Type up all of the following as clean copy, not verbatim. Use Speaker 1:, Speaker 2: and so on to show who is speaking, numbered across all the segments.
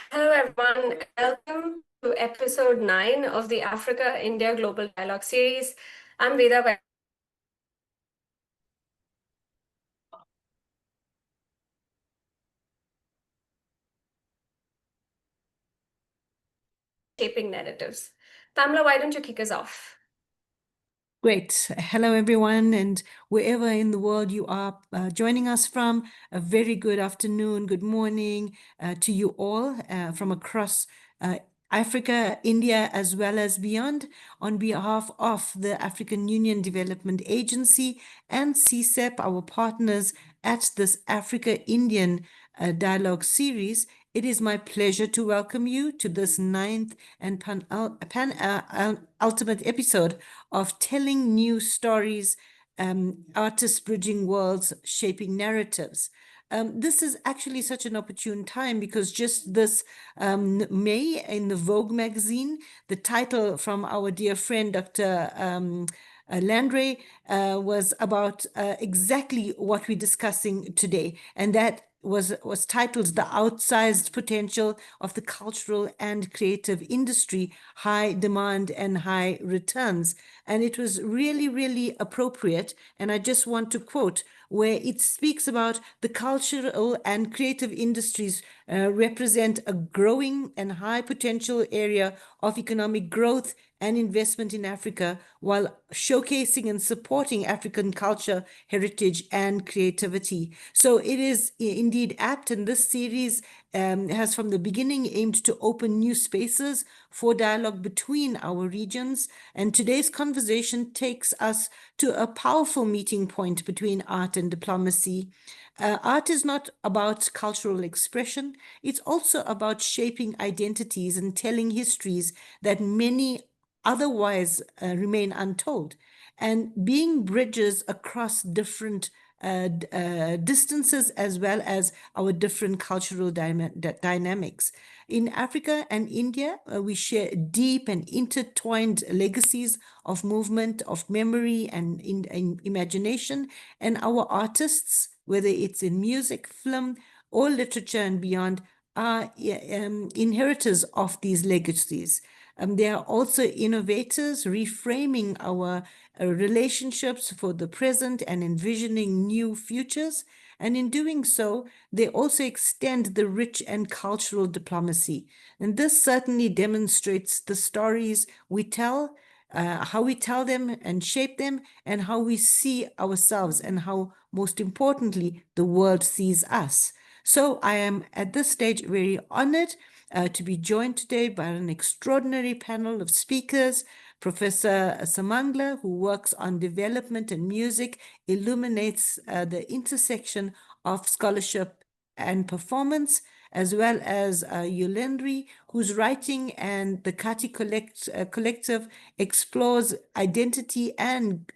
Speaker 1: Hello, everyone. Welcome to episode 9 of the Africa-India Global Dialogue series. I'm Veda by Shaping Narratives. Pamela, why don't you kick us off?
Speaker 2: Great. Hello, everyone, and wherever in the world you are joining us from, a very good afternoon, good morning to you all from across Africa, India, as well as beyond. On behalf of the African Union Development Agency and CSEP, our partners at this Africa-Indian Dialogue series, it is my pleasure to welcome you to this 9th and ultimate episode of Telling New Stories, Artists Bridging Worlds, Shaping Narratives. This is actually such an opportune time because just this May in the Vogue magazine, the title from our dear friend, Dr. Landry, was about exactly what we're discussing today. And that was titled The Outsized Potential of the Cultural and Creative Industry, High Demand and High Returns. And it was really, really appropriate. And I just want to quote where it speaks about the cultural and creative industries represent a growing and high potential area of economic growth and investment in Africa, while showcasing and supporting African culture, heritage, and creativity. So it is indeed apt, and this series has from the beginning aimed to open new spaces for dialogue between our regions. And today's conversation takes us to a powerful meeting point between art and diplomacy. Art is not about cultural expression. It's also about shaping identities and telling histories that many otherwise remain untold, and being bridges across different distances as well as our different cultural dynamics. In Africa and India, we share deep and intertwined legacies of movement, of memory, and in imagination, and our artists, whether it's in music, film, or literature and beyond, are inheritors of these legacies. They are also innovators, reframing our relationships for the present and envisioning new futures. And in doing so, they also extend the rich and cultural diplomacy. And this certainly demonstrates the stories we tell, how we tell them and shape them, and how we see ourselves, and how, most importantly, the world sees us. So I am at this stage very honored to be joined today by an extraordinary panel of speakers. Professor Samangla, who works on development and music, illuminates the intersection of scholarship and performance, as well as Yulendri, whose writing and the Kati Collective explores identity and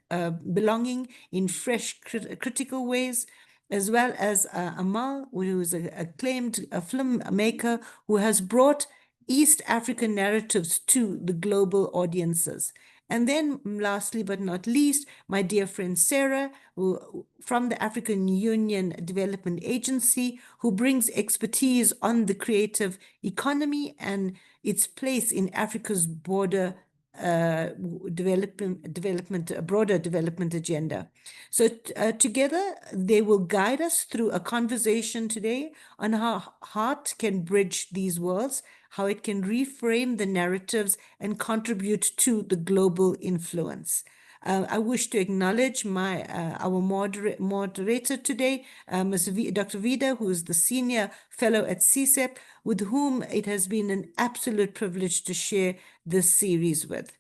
Speaker 2: belonging in fresh, critical ways, as well as Amal, who is an acclaimed filmmaker who has brought East African narratives to the global audiences. And then lastly, but not least, my dear friend Sarah, who, from the African Union Development Agency, who brings expertise on the creative economy and its place in Africa's broader broader development agenda. So together, they will guide us through a conversation today on how art can bridge these worlds, how it can reframe the narratives and contribute to the global influence. I wish to acknowledge our moderator today, Ms. Dr. Vida, who is the Senior Fellow at CSEP, with whom it has been an absolute privilege to share this series with.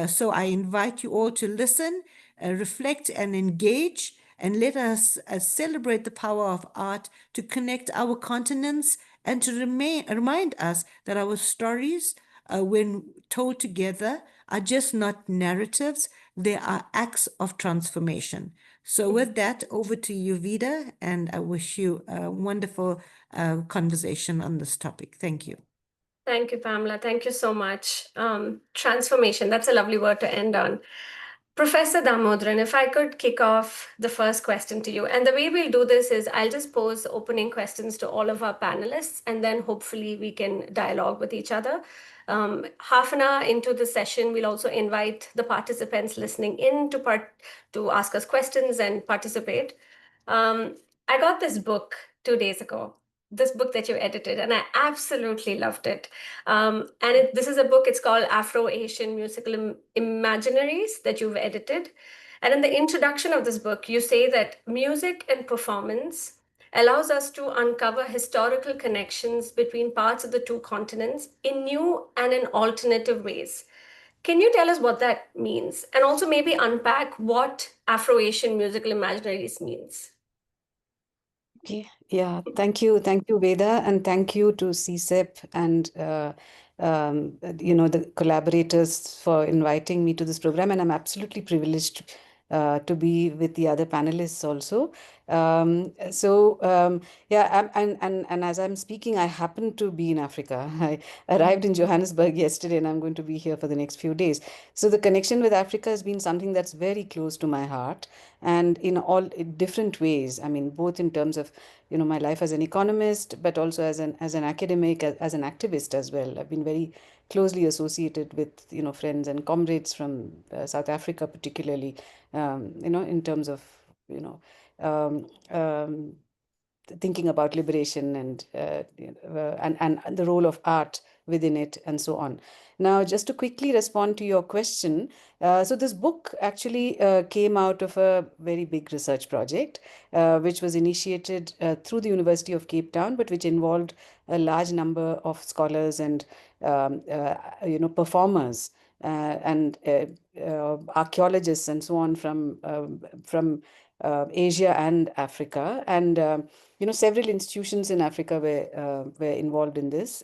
Speaker 2: So I invite you all to listen, reflect, and engage, and let us celebrate the power of art to connect our continents and to remind us that our stories, when told together, are just not narratives, they are acts of transformation. So with that, over to you, Vida, and I wish you a wonderful conversation on this topic. Thank you.
Speaker 1: Thank you, Pamela. Thank you so much. Transformation, that's a lovely word to end on. Professor Damodaran, if I could kick off the first question to you. And the way we'll do this is I'll just pose opening questions to all of our panelists, and then hopefully we can dialogue with each other. Half an hour into the session, we'll also invite the participants listening in to ask us questions and participate. I got this book 2 days ago, this book that you edited, and I absolutely loved it. This is a book, it's called Afro-Asian Musical Imaginaries that you've edited. And in the introduction of this book, you say that music and performance allows us to uncover historical connections between parts of the two continents in new and in alternative ways. Can you tell us what that means? And also maybe unpack what Afro-Asian musical imaginaries means?
Speaker 3: Okay. Yeah, thank you, Veda, and thank you to CSEP and the collaborators for inviting me to this program. And I'm absolutely privileged to be with the other panelists also. Yeah, and as I'm speaking, I happen to be in Africa. I arrived in Johannesburg yesterday, and I'm going to be here for the next few days. So the connection with Africa has been something that's very close to my heart, and in all different ways. I mean, both in terms of my life as an economist, but also as an academic, as an activist as well. I've been very closely associated with friends and comrades from South Africa, particularly in terms of you know um, um, thinking about liberation and the role of art within it and so on. Now, just to quickly respond to your question, so this book actually came out of a very big research project, which was initiated through the University of Cape Town, but which involved a large number of scholars and performers and archaeologists and so on from Asia and Africa, and several institutions in Africa were involved in this.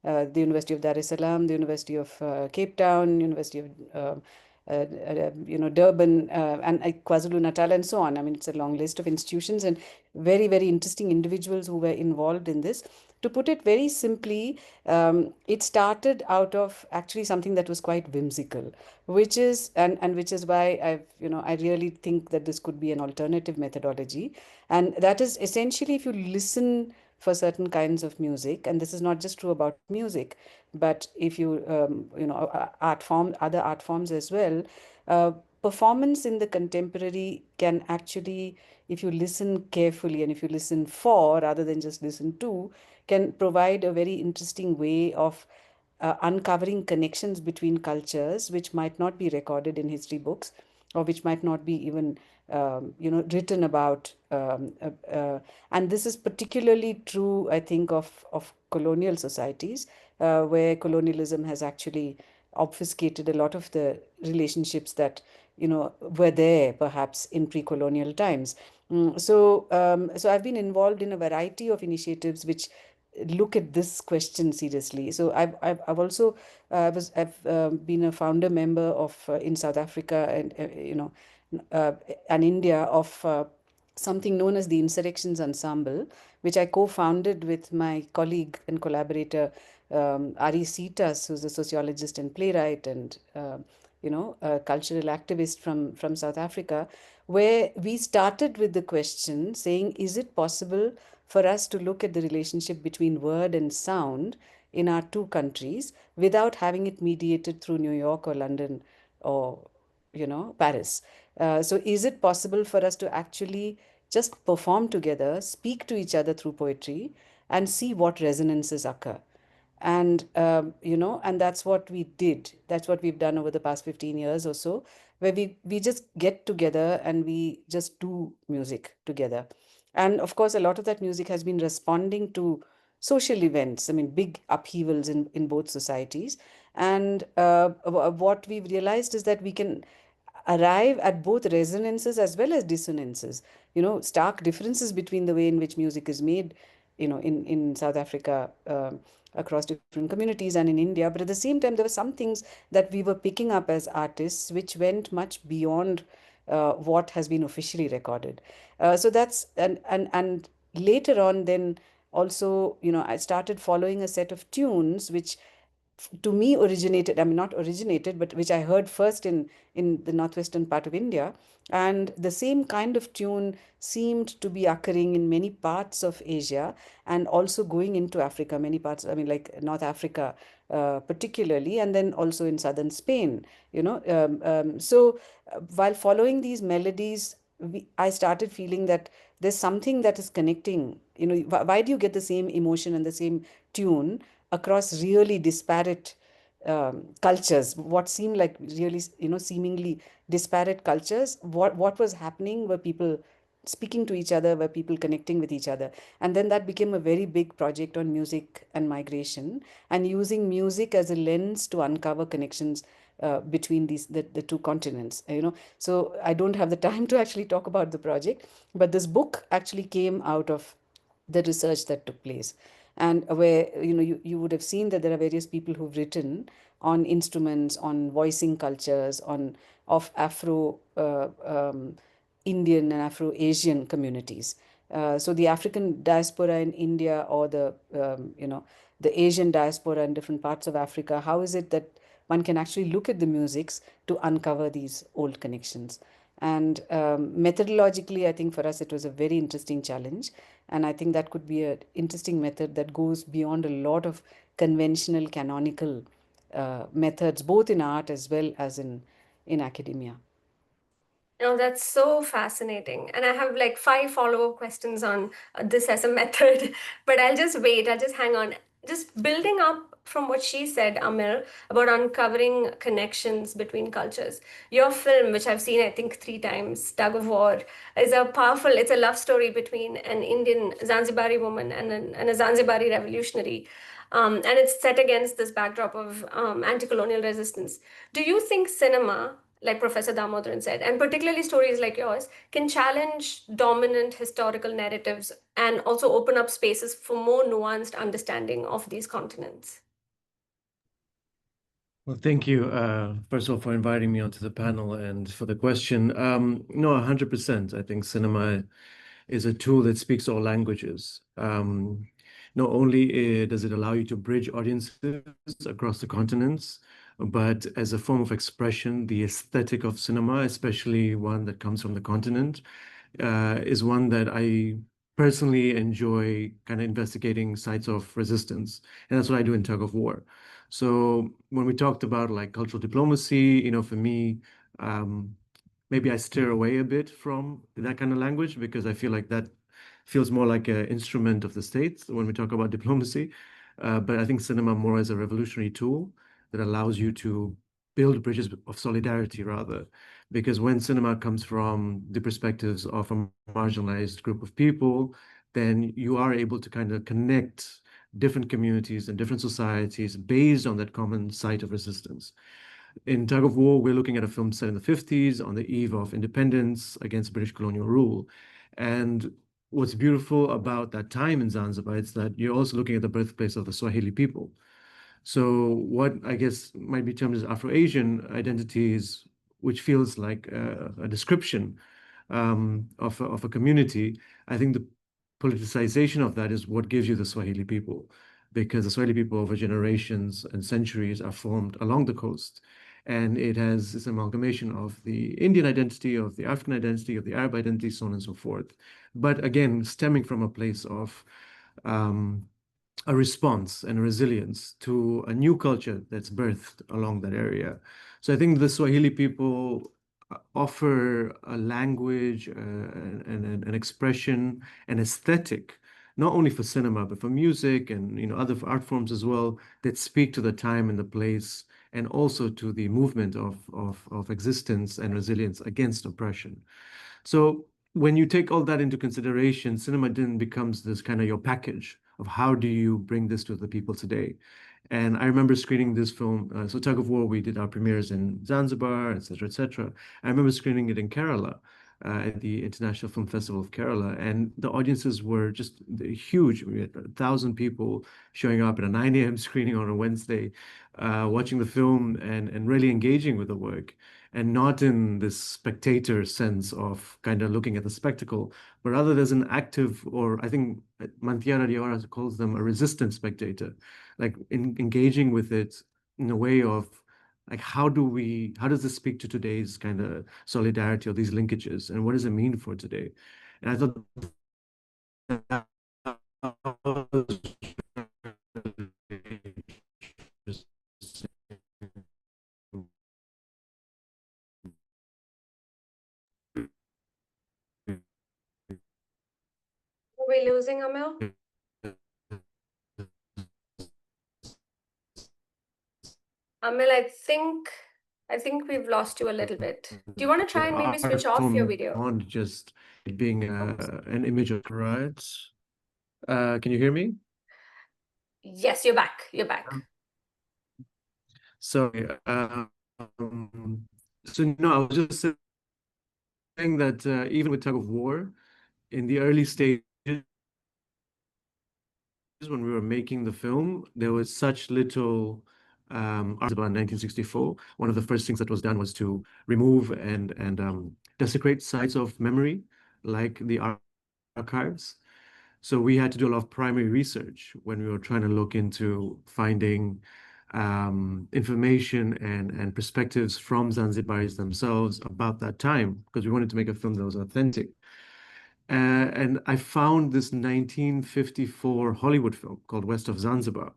Speaker 3: The University of Dar es Salaam, the University of Cape Town, University of Durban, and KwaZulu Natal, and so on. I mean, it's a long list of institutions and very, very interesting individuals who were involved in this. To put it very simply, it started out of actually something that was quite whimsical, which is and which is why I really think that this could be an alternative methodology, and that is essentially if you listen for certain kinds of music, and this is not just true about music, but if you other art forms as well. Uh, Performance in the contemporary can actually, if you listen carefully and if you listen for rather than just listen to, can provide a very interesting way of uncovering connections between cultures which might not be recorded in history books or which might not be even written about. And this is particularly true, I think, of colonial societies, where colonialism has actually obfuscated a lot of the relationships that were there perhaps in pre-colonial times. So I've been involved in a variety of initiatives which look at this question seriously. So I've also I've been a founder member of in South Africa and India of something known as the Insurrections Ensemble, which I co-founded with my colleague and collaborator Ari Sitas, who's a sociologist and playwright and a cultural activist from South Africa, where we started with the question saying, is it possible for us to look at the relationship between word and sound in our two countries without having it mediated through New York or London or Paris? So is it possible for us to actually just perform together, speak to each other through poetry, and see what resonances occur? And that's what we did. That's what we've done over the past 15 years or so, where we just get together and we just do music together. And of course, a lot of that music has been responding to social events, I mean, big upheavals in both societies. And what we've realized is that we can arrive at both resonances as well as dissonances, stark differences between the way in which music is made, in South Africa, across different communities, and in India. But at the same time, there were some things that we were picking up as artists which went much beyond what has been officially recorded. So that's and later on, then also, I started following a set of tunes which to me originated, I mean, not originated, but which I heard first in the northwestern part of India. And the same kind of tune seemed to be occurring in many parts of Asia and also going into Africa, many parts, I mean, like North Africa particularly, and then also in southern Spain, you know. While following these melodies, I started feeling that there's something that is connecting. You know, why do you get the same emotion and the same tune across really disparate cultures? What seemed like really, you know, seemingly disparate cultures. What was happening? Were people speaking to each other? Were people connecting with each other? And then that became a very big project on music and migration, and using music as a lens to uncover connections between the two continents, you know. So I don't have the time to actually talk about the project, but this book actually came out of the research that took place. And where, you know, you would have seen that there are various people who've written on instruments, on voicing cultures, on of Afro Indian and Afro Asian communities. So the African diaspora in India, or the you know, the Asian diaspora in different parts of Africa, how is it that one can actually look at the musics to uncover these old connections? And methodologically, I think for us it was a very interesting challenge, and I think that could be an interesting method that goes beyond a lot of conventional canonical methods, both in art as well as in academia.
Speaker 1: Oh, that's so fascinating. And I have like 5 follow-up questions on this as a method, but I'll just wait. I'll just hang on. Just building up from what she said, Amir, about uncovering connections between cultures. Your film, which I've seen, I think, 3 times, Tug of War, is a powerful, it's a love story between an Indian Zanzibari woman and a Zanzibari revolutionary. And it's set against this backdrop of anti-colonial resistance. Do you think cinema, like Professor Damodaran said, and particularly stories like yours, can challenge dominant historical narratives and also open up spaces for more nuanced understanding of these continents?
Speaker 4: Well, thank you, first of all, for inviting me onto the panel and for the question. No, 100%. I think cinema is a tool that speaks all languages. Not only does it allow you to bridge audiences across the continents, but as a form of expression, the aesthetic of cinema, especially one that comes from the continent, is one that I personally enjoy kind of investigating sites of resistance. And that's what I do in Tug of War. So when we talked about like cultural diplomacy, you know, for me, maybe I steer away a bit from that kind of language because I feel like that feels more like an instrument of the state when we talk about diplomacy. But I think cinema more as a revolutionary tool that allows you to build bridges of solidarity rather. Because when cinema comes from the perspectives of a marginalized group of people, then you are able to kind of connect different communities and different societies based on that common site of resistance. In Tug of War, we're looking at a film set in the 50s on the eve of independence against British colonial rule. And what's beautiful about that time in Zanzibar is that you're also looking at the birthplace of the Swahili people. So what I guess might be termed as Afro-Asian identities, which feels like a description of a community, I think the politicization of that is what gives you the Swahili people, because the Swahili people over generations and centuries are formed along the coast. And it has this amalgamation of the Indian identity, of the African identity, of the Arab identity, so on and so forth. But again, stemming from a place of a response and a resilience to a new culture that's birthed along that area. So I think the Swahili people offer a language, an expression, an aesthetic, not only for cinema, but for music and other art forms as well, that speak to the time and the place, and also to the movement of existence and resilience against oppression. So when you take all that into consideration, cinema then becomes this kind of your package of how do you bring this to the people today. And I remember screening this film. So Tug of War, we did our premieres in Zanzibar, et cetera, et cetera. I remember screening it in Kerala, at the International Film Festival of Kerala. And the audiences were just huge. We had 1,000 people showing up at a 9 a.m. screening on a Wednesday, watching the film and really engaging with the work. And not in this spectator sense of kind of looking at the spectacle, but rather there's an active, or I think Mantiara Diora calls them a resistant spectator, like engaging with it in a way of like, how does this speak to today's kind of solidarity or these linkages, and what does it mean for today? And I thought that was really interesting.
Speaker 1: Are we losing Amel? Amel, I think we've lost you a little bit. Do you want to try and maybe switch off your video?
Speaker 4: On just being an image of, right? Can you hear me?
Speaker 1: Yes, you're back. You're back.
Speaker 4: Sorry. So no, I was just saying that even with tug of war, in the early stages when we were making the film, there was such little about 1964. One of the first things that was done was to remove and desecrate sites of memory, like the archives. So we had to do a lot of primary research when we were trying to look into finding information and perspectives from Zanzibaris themselves about that time, because we wanted to make a film that was authentic. And I found this 1954 Hollywood film called West of Zanzibar,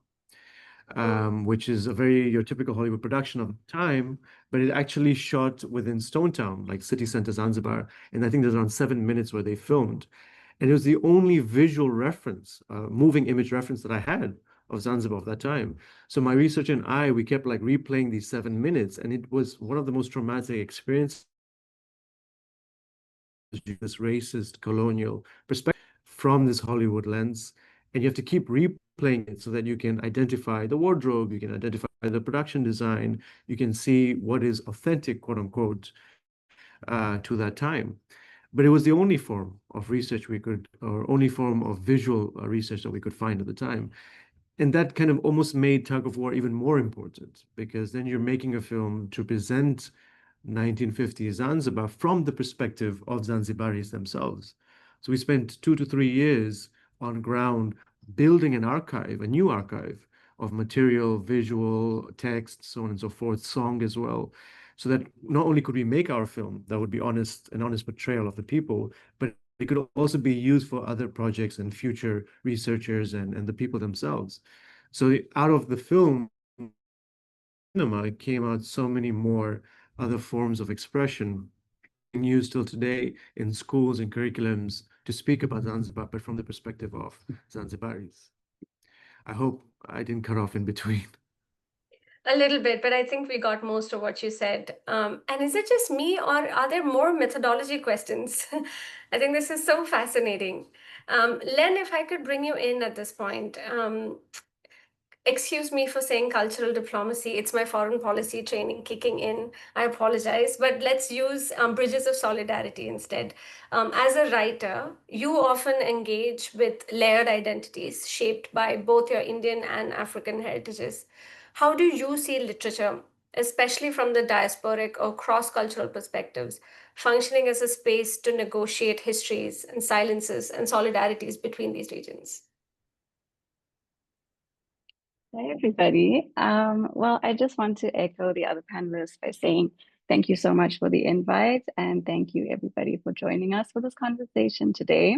Speaker 4: which is a very your typical Hollywood production of the time, but it actually shot within Stone Town, like city center Zanzibar. And I think there's around 7 minutes where they filmed. And it was the only visual reference, moving image reference that I had of Zanzibar of that time. So my researcher and I, we kept like replaying these 7 minutes, and it was one of the most traumatic experiences, this racist colonial perspective from this Hollywood lens. And you have to keep replaying it so that you can identify the wardrobe, you can identify the production design, you can see what is authentic, quote unquote, to that time. But it was the only form of research we could, or only form of visual research that we could find at the time. And that kind of almost made tug of war even more important, because then you're making a film to present 1950s Zanzibar from the perspective of Zanzibaris themselves. So we spent 2 to 3 years on ground building an archive, a new archive of material, visual, text, so on and so forth, song as well, so that not only could we make our film that would be honest, an honest portrayal of the people, but it could also be used for other projects and future researchers and the people themselves. So out of the film, cinema came out so many more other forms of expression being used till today in schools and curriculums to speak about Zanzibar, but from the perspective of Zanzibaris. I hope I didn't cut off in between.
Speaker 1: A little bit, but I think we got most of what you said. And is it just me, or are there more methodology questions? I think this is so fascinating. Len, if I could bring you in at this point. Excuse me for saying cultural diplomacy. It's my foreign policy training kicking in. I apologize, but let's use bridges of solidarity instead. As a writer, you often engage with layered identities shaped by both your Indian and African heritages. How do you see literature, especially from the diasporic or cross-cultural perspectives, functioning as a space to negotiate histories and silences and solidarities between these regions?
Speaker 5: Hey, everybody. Well, I just want to echo the other panelists by saying thank you so much for the invite, and thank you, everybody, for joining us for this conversation today.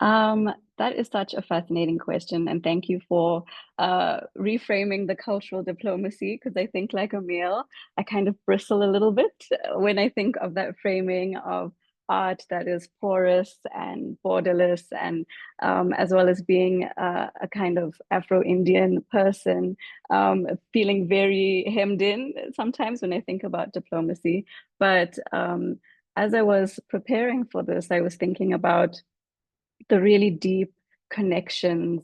Speaker 5: That is such a fascinating question, and thank you for reframing the cultural diplomacy, because I think, like Emil, I kind of bristle a little bit when I think of that framing of art that is porous and borderless, and as well as being a kind of Afro-Indian person, feeling very hemmed in sometimes when I think about diplomacy. But as I was preparing for this, I was thinking about the really deep connections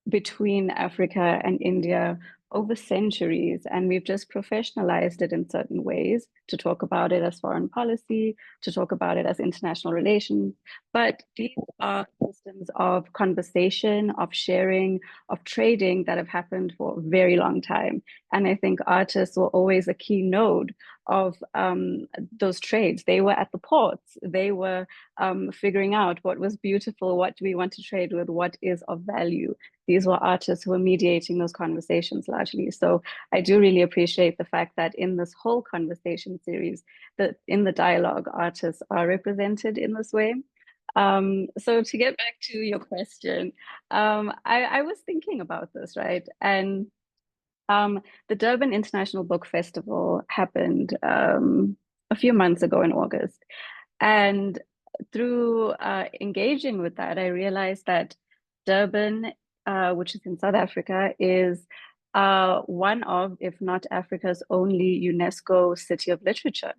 Speaker 5: between Africa and India over centuries. And we've just professionalized it in certain ways to talk about it as foreign policy, to talk about it as international relations. But these are systems of conversation, of sharing, of trading that have happened for a very long time. And I think artists were always a key node of those trades. They were at the ports. They were figuring out what was beautiful, what do we want to trade with, what is of value. These were artists who were mediating those conversations largely. So I do really appreciate the fact that in this whole conversation series, that in the dialogue, artists are represented in this way. So to get back to your question, I was thinking about this, right? And the Durban International Book Festival happened a few months ago in August. And through engaging with that, I realized that Durban, which is in South Africa, is one of, if not Africa's only UNESCO City of Literature.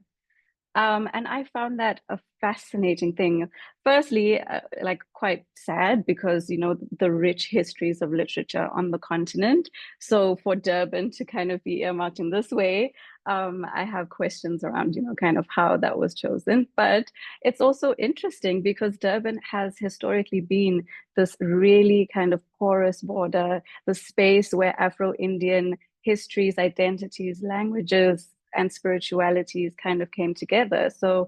Speaker 5: And I found that a fascinating thing. Firstly, like quite sad because, you know, the rich histories of literature on the continent. So for Durban to kind of be earmarked in this way, I have questions around, you know, kind of how that was chosen. But it's also interesting because Durban has historically been this really kind of porous border, the space where Afro-Indian histories, identities, languages, and spiritualities kind of came together. So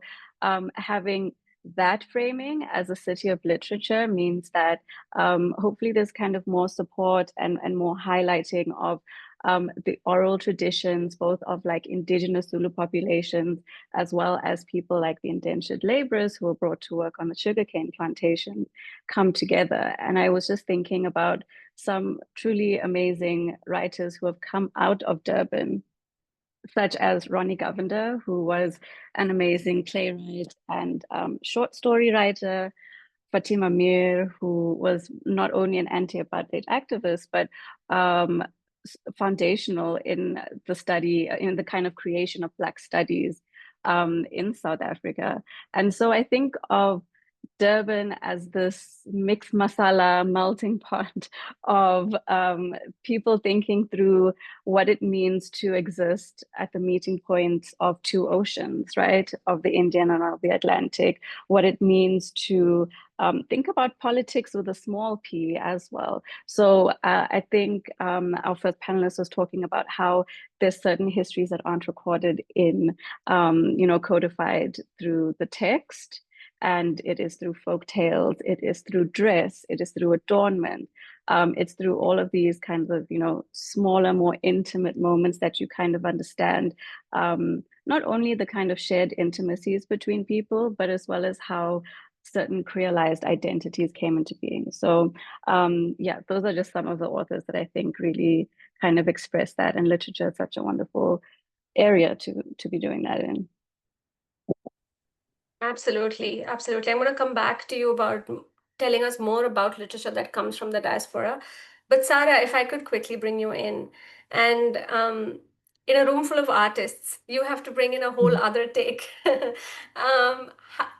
Speaker 5: having that framing as a city of literature means that hopefully there's kind of more support and more highlighting of the oral traditions, both of like indigenous Zulu populations, as well as people like the indentured laborers who were brought to work on the sugarcane plantation, come together. And I was just thinking about some truly amazing writers who have come out of Durban, such as Ronnie Govender, who was an amazing playwright and short story writer, Fatima Mir, who was not only an anti-apartheid activist, but foundational in the study, in the kind of creation of Black studies in South Africa. And so I think of Durban as this mixed masala melting pot of people thinking through what it means to exist at the meeting points of two oceans, right? Of the Indian and of the Atlantic, what it means to think about politics with a small p as well. So I think our first panelist was talking about how there's certain histories that aren't recorded in, you know, codified through the text. And it is through folk tales, it is through dress, it is through adornment. It's through all of these kinds of, you know, smaller, more intimate moments that you kind of understand not only the kind of shared intimacies between people, but as well as how certain creolized identities came into being. So yeah, those are just some of the authors that I think really kind of express that. And literature is such a wonderful area to be doing that in.
Speaker 1: Absolutely, absolutely. I'm going to come back to you about telling us more about literature that comes from the diaspora. But Sarah, if I could quickly bring you in, and in a room full of artists, you have to bring in a whole other take.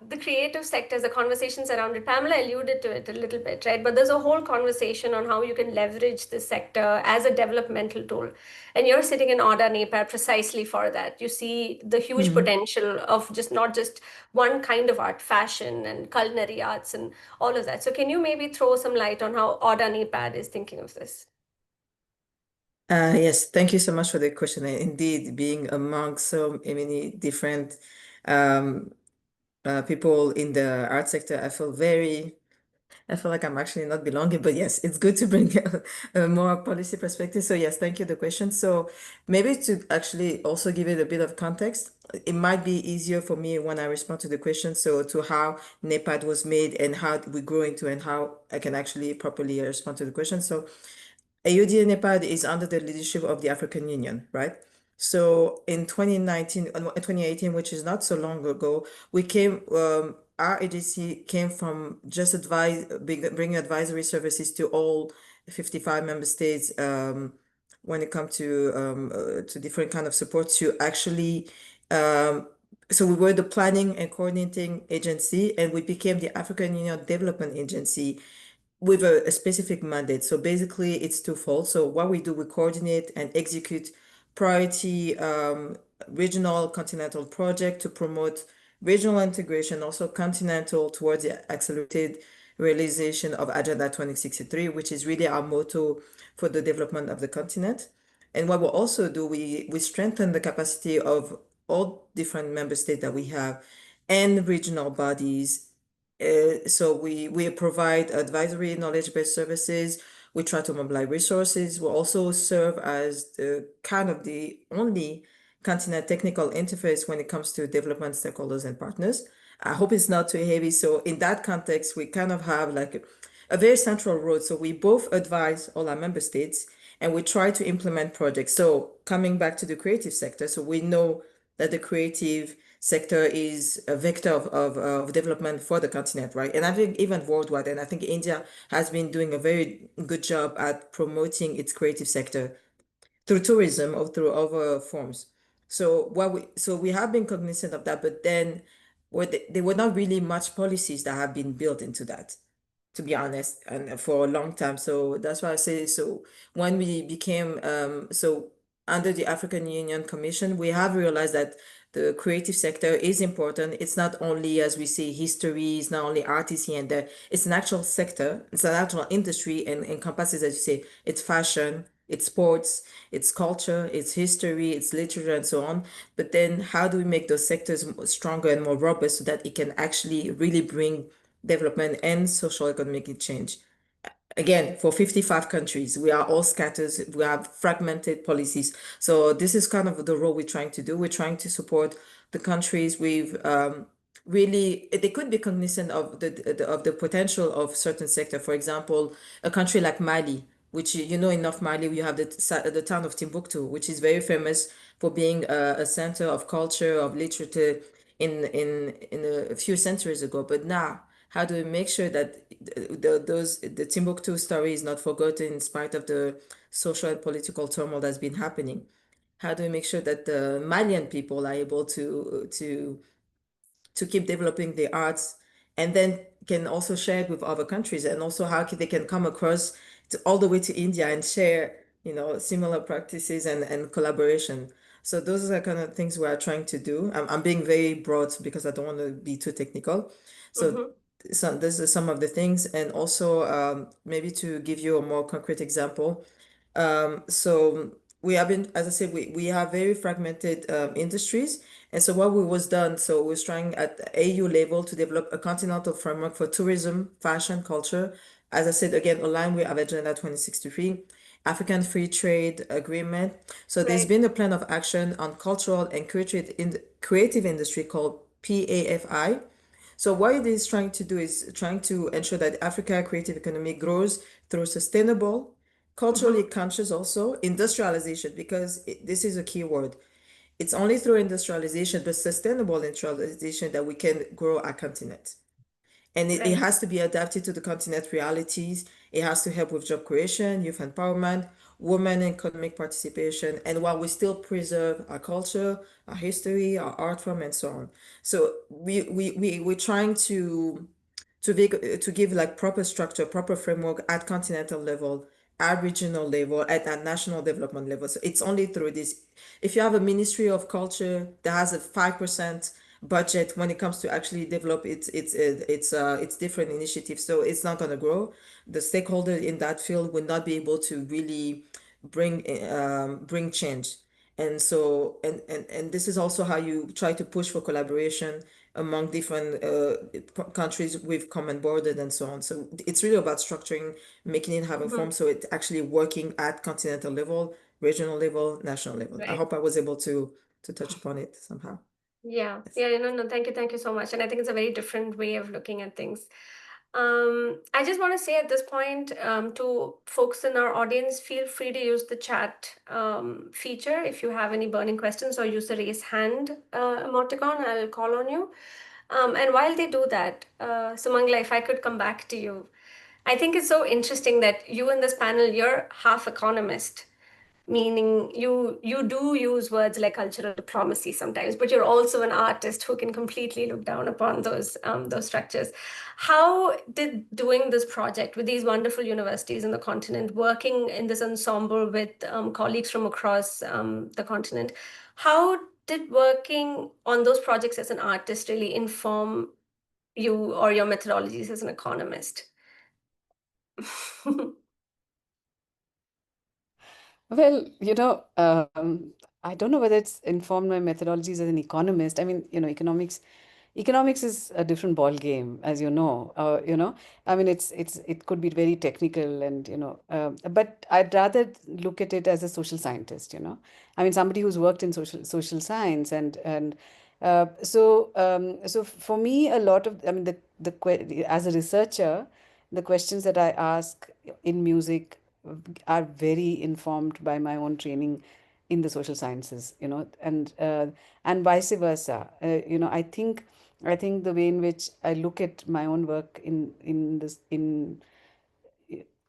Speaker 1: The creative sectors, the conversations around it, Pamela alluded to it a little bit, right? But there's a whole conversation on how you can leverage this sector as a developmental tool. And you're sitting in AUDA NEPAD precisely for that. You see the huge potential of just not just one kind of art, fashion and culinary arts and all of that. So can you maybe throw some light on how AUDA NEPAD is thinking of this?
Speaker 6: Yes, thank you so much for the question. Indeed, being among so many different people in the art sector, I feel like I'm actually not belonging, but yes, it's good to bring a more policy perspective. So yes, thank you for the question. So maybe to actually also give it a bit of context, it might be easier for me when I respond to the question. So to how NEPAD was made and how we grow into and how I can actually properly respond to the question. So AUDA NEPAD is under the leadership of the African Union, right? So in 2018, which is not so long ago, we came, our agency came from just bringing advisory services to all 55 member states when it comes to different kind of support to actually, so we were the planning and coordinating agency, and we became the African Union Development Agency with a specific mandate. So basically it's twofold. So what we do, we coordinate and execute priority regional continental project to promote regional integration, also continental towards the accelerated realization of Agenda 2063, which is really our motto for the development of the continent. And what we'll also do, we strengthen the capacity of all different member states that we have and regional bodies. So we provide advisory knowledge-based services. We try to mobilize resources. We also serve as the kind of the only continent technical interface when it comes to development stakeholders and partners. I hope it's not too heavy. So in that context, we kind of have like a very central role. So we both advise all our member states and we try to implement projects. So coming back to the creative sector, so we know that the creative sector is a vector of development for the continent, right? And I think even worldwide, and I think India has been doing a very good job at promoting its creative sector through tourism or through other forms. So we have been cognizant of that, but then there were not really much policies that have been built into that, to be honest, and for a long time. So that's why I say, so when we became so under the African Union Commission, we have realized that the creative sector is important. It's not only, as we say, history, it's not only artists here and there. It's an actual sector, it's an actual industry, and encompasses, as you say, it's fashion, it's sports, it's culture, it's history, it's literature, and so on. But then how do we make those sectors stronger and more robust so that it can actually really bring development and social economic change? Again, for 55 countries, we are all scattered, we have fragmented policies. So this is kind of the role we're trying to do. We're trying to support the countries with really, they could be cognizant of the potential of certain sector. For example, a country like Mali, which you know, in North Mali, you have the town of Timbuktu, which is very famous for being a center of culture, of literature in a few centuries ago. But now, how do we make sure that the Timbuktu story is not forgotten in spite of the social and political turmoil that's been happening? How do we make sure that the Malian people are able to keep developing the arts and then can also share it with other countries, and also how they can come across all the way to India and share, you know, similar practices and collaboration. So those are the kind of things we are trying to do. I'm being very broad because I don't want to be too technical. So this is some of the things, and also maybe to give you a more concrete example. So we have been, as I said, we have very fragmented industries. And so what we was done, so we was trying at the AU level to develop a continental framework for tourism, fashion, culture. As I said, again, aligned with our Agenda 2063, African Free Trade Agreement. So there's been a plan of action on cultural and creative industry called PAFI. So what it is trying to do is trying to ensure that Africa creative economy grows through sustainable, culturally conscious also industrialization, because this is a key word. It's only through industrialization, but sustainable industrialization, that we can grow our continent. And it has to be adapted to the continent realities. It has to help with job creation, youth empowerment, women economic participation, and while we still preserve our culture, our history, our art form, and so on. So we're trying to give like proper structure, proper framework at continental level, at regional level, at national development level. So it's only through this. If you have a Ministry of Culture that has a 5% budget when it comes to actually develop its different initiatives, so it's not going to grow. The stakeholder in that field will not be able to really bring change. And so and this is also how you try to push for collaboration among different countries with common borders and so on. So it's really about structuring, making it have a form, so it's actually working at continental level, regional level, national level. I hope I was able to touch upon it somehow.
Speaker 1: Yeah, no, thank you so much. And I think it's a very different way of looking at things. I just want to say at this point, to folks in our audience, feel free to use the chat feature if you have any burning questions, or use the raise hand emoticon. I'll call on you. And while they do that, Sumangla, if I could come back to you, I think it's so interesting that you in this panel, you're half economist, meaning you do use words like cultural diplomacy sometimes, but you're also an artist who can completely look down upon those structures. How did doing this project with these wonderful universities in the continent, working in this ensemble with colleagues from across the continent, how did working on those projects as an artist really inform you or your methodologies as an economist?
Speaker 3: Well, I don't know whether it's informed my methodologies as an economist. I mean, economics is a different ball game, as you know. I mean, it could be very technical, and but I'd rather look at it as a social scientist. I mean, somebody who's worked in social science, so for me, a lot of, I mean, as a researcher, the questions that I ask in music are very informed by my own training in the social sciences, and vice versa. I think the way in which I look at my own work in this in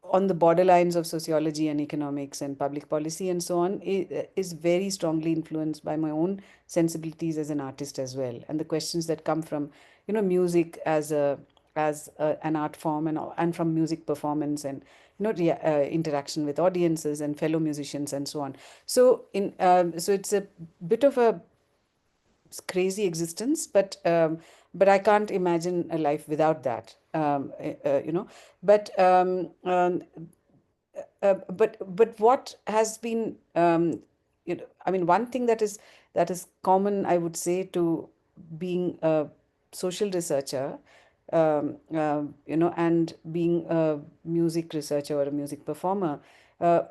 Speaker 3: on the borderlines of sociology and economics and public policy and so on is very strongly influenced by my own sensibilities as an artist as well, and the questions that come from music an art form, and from music performance, and interaction with audiences and fellow musicians and so on. So it's a bit of a crazy existence, but I can't imagine a life without that. But but what has been, I mean, one thing that is common, I would say, to being a social researcher, and being a music researcher or a music performer,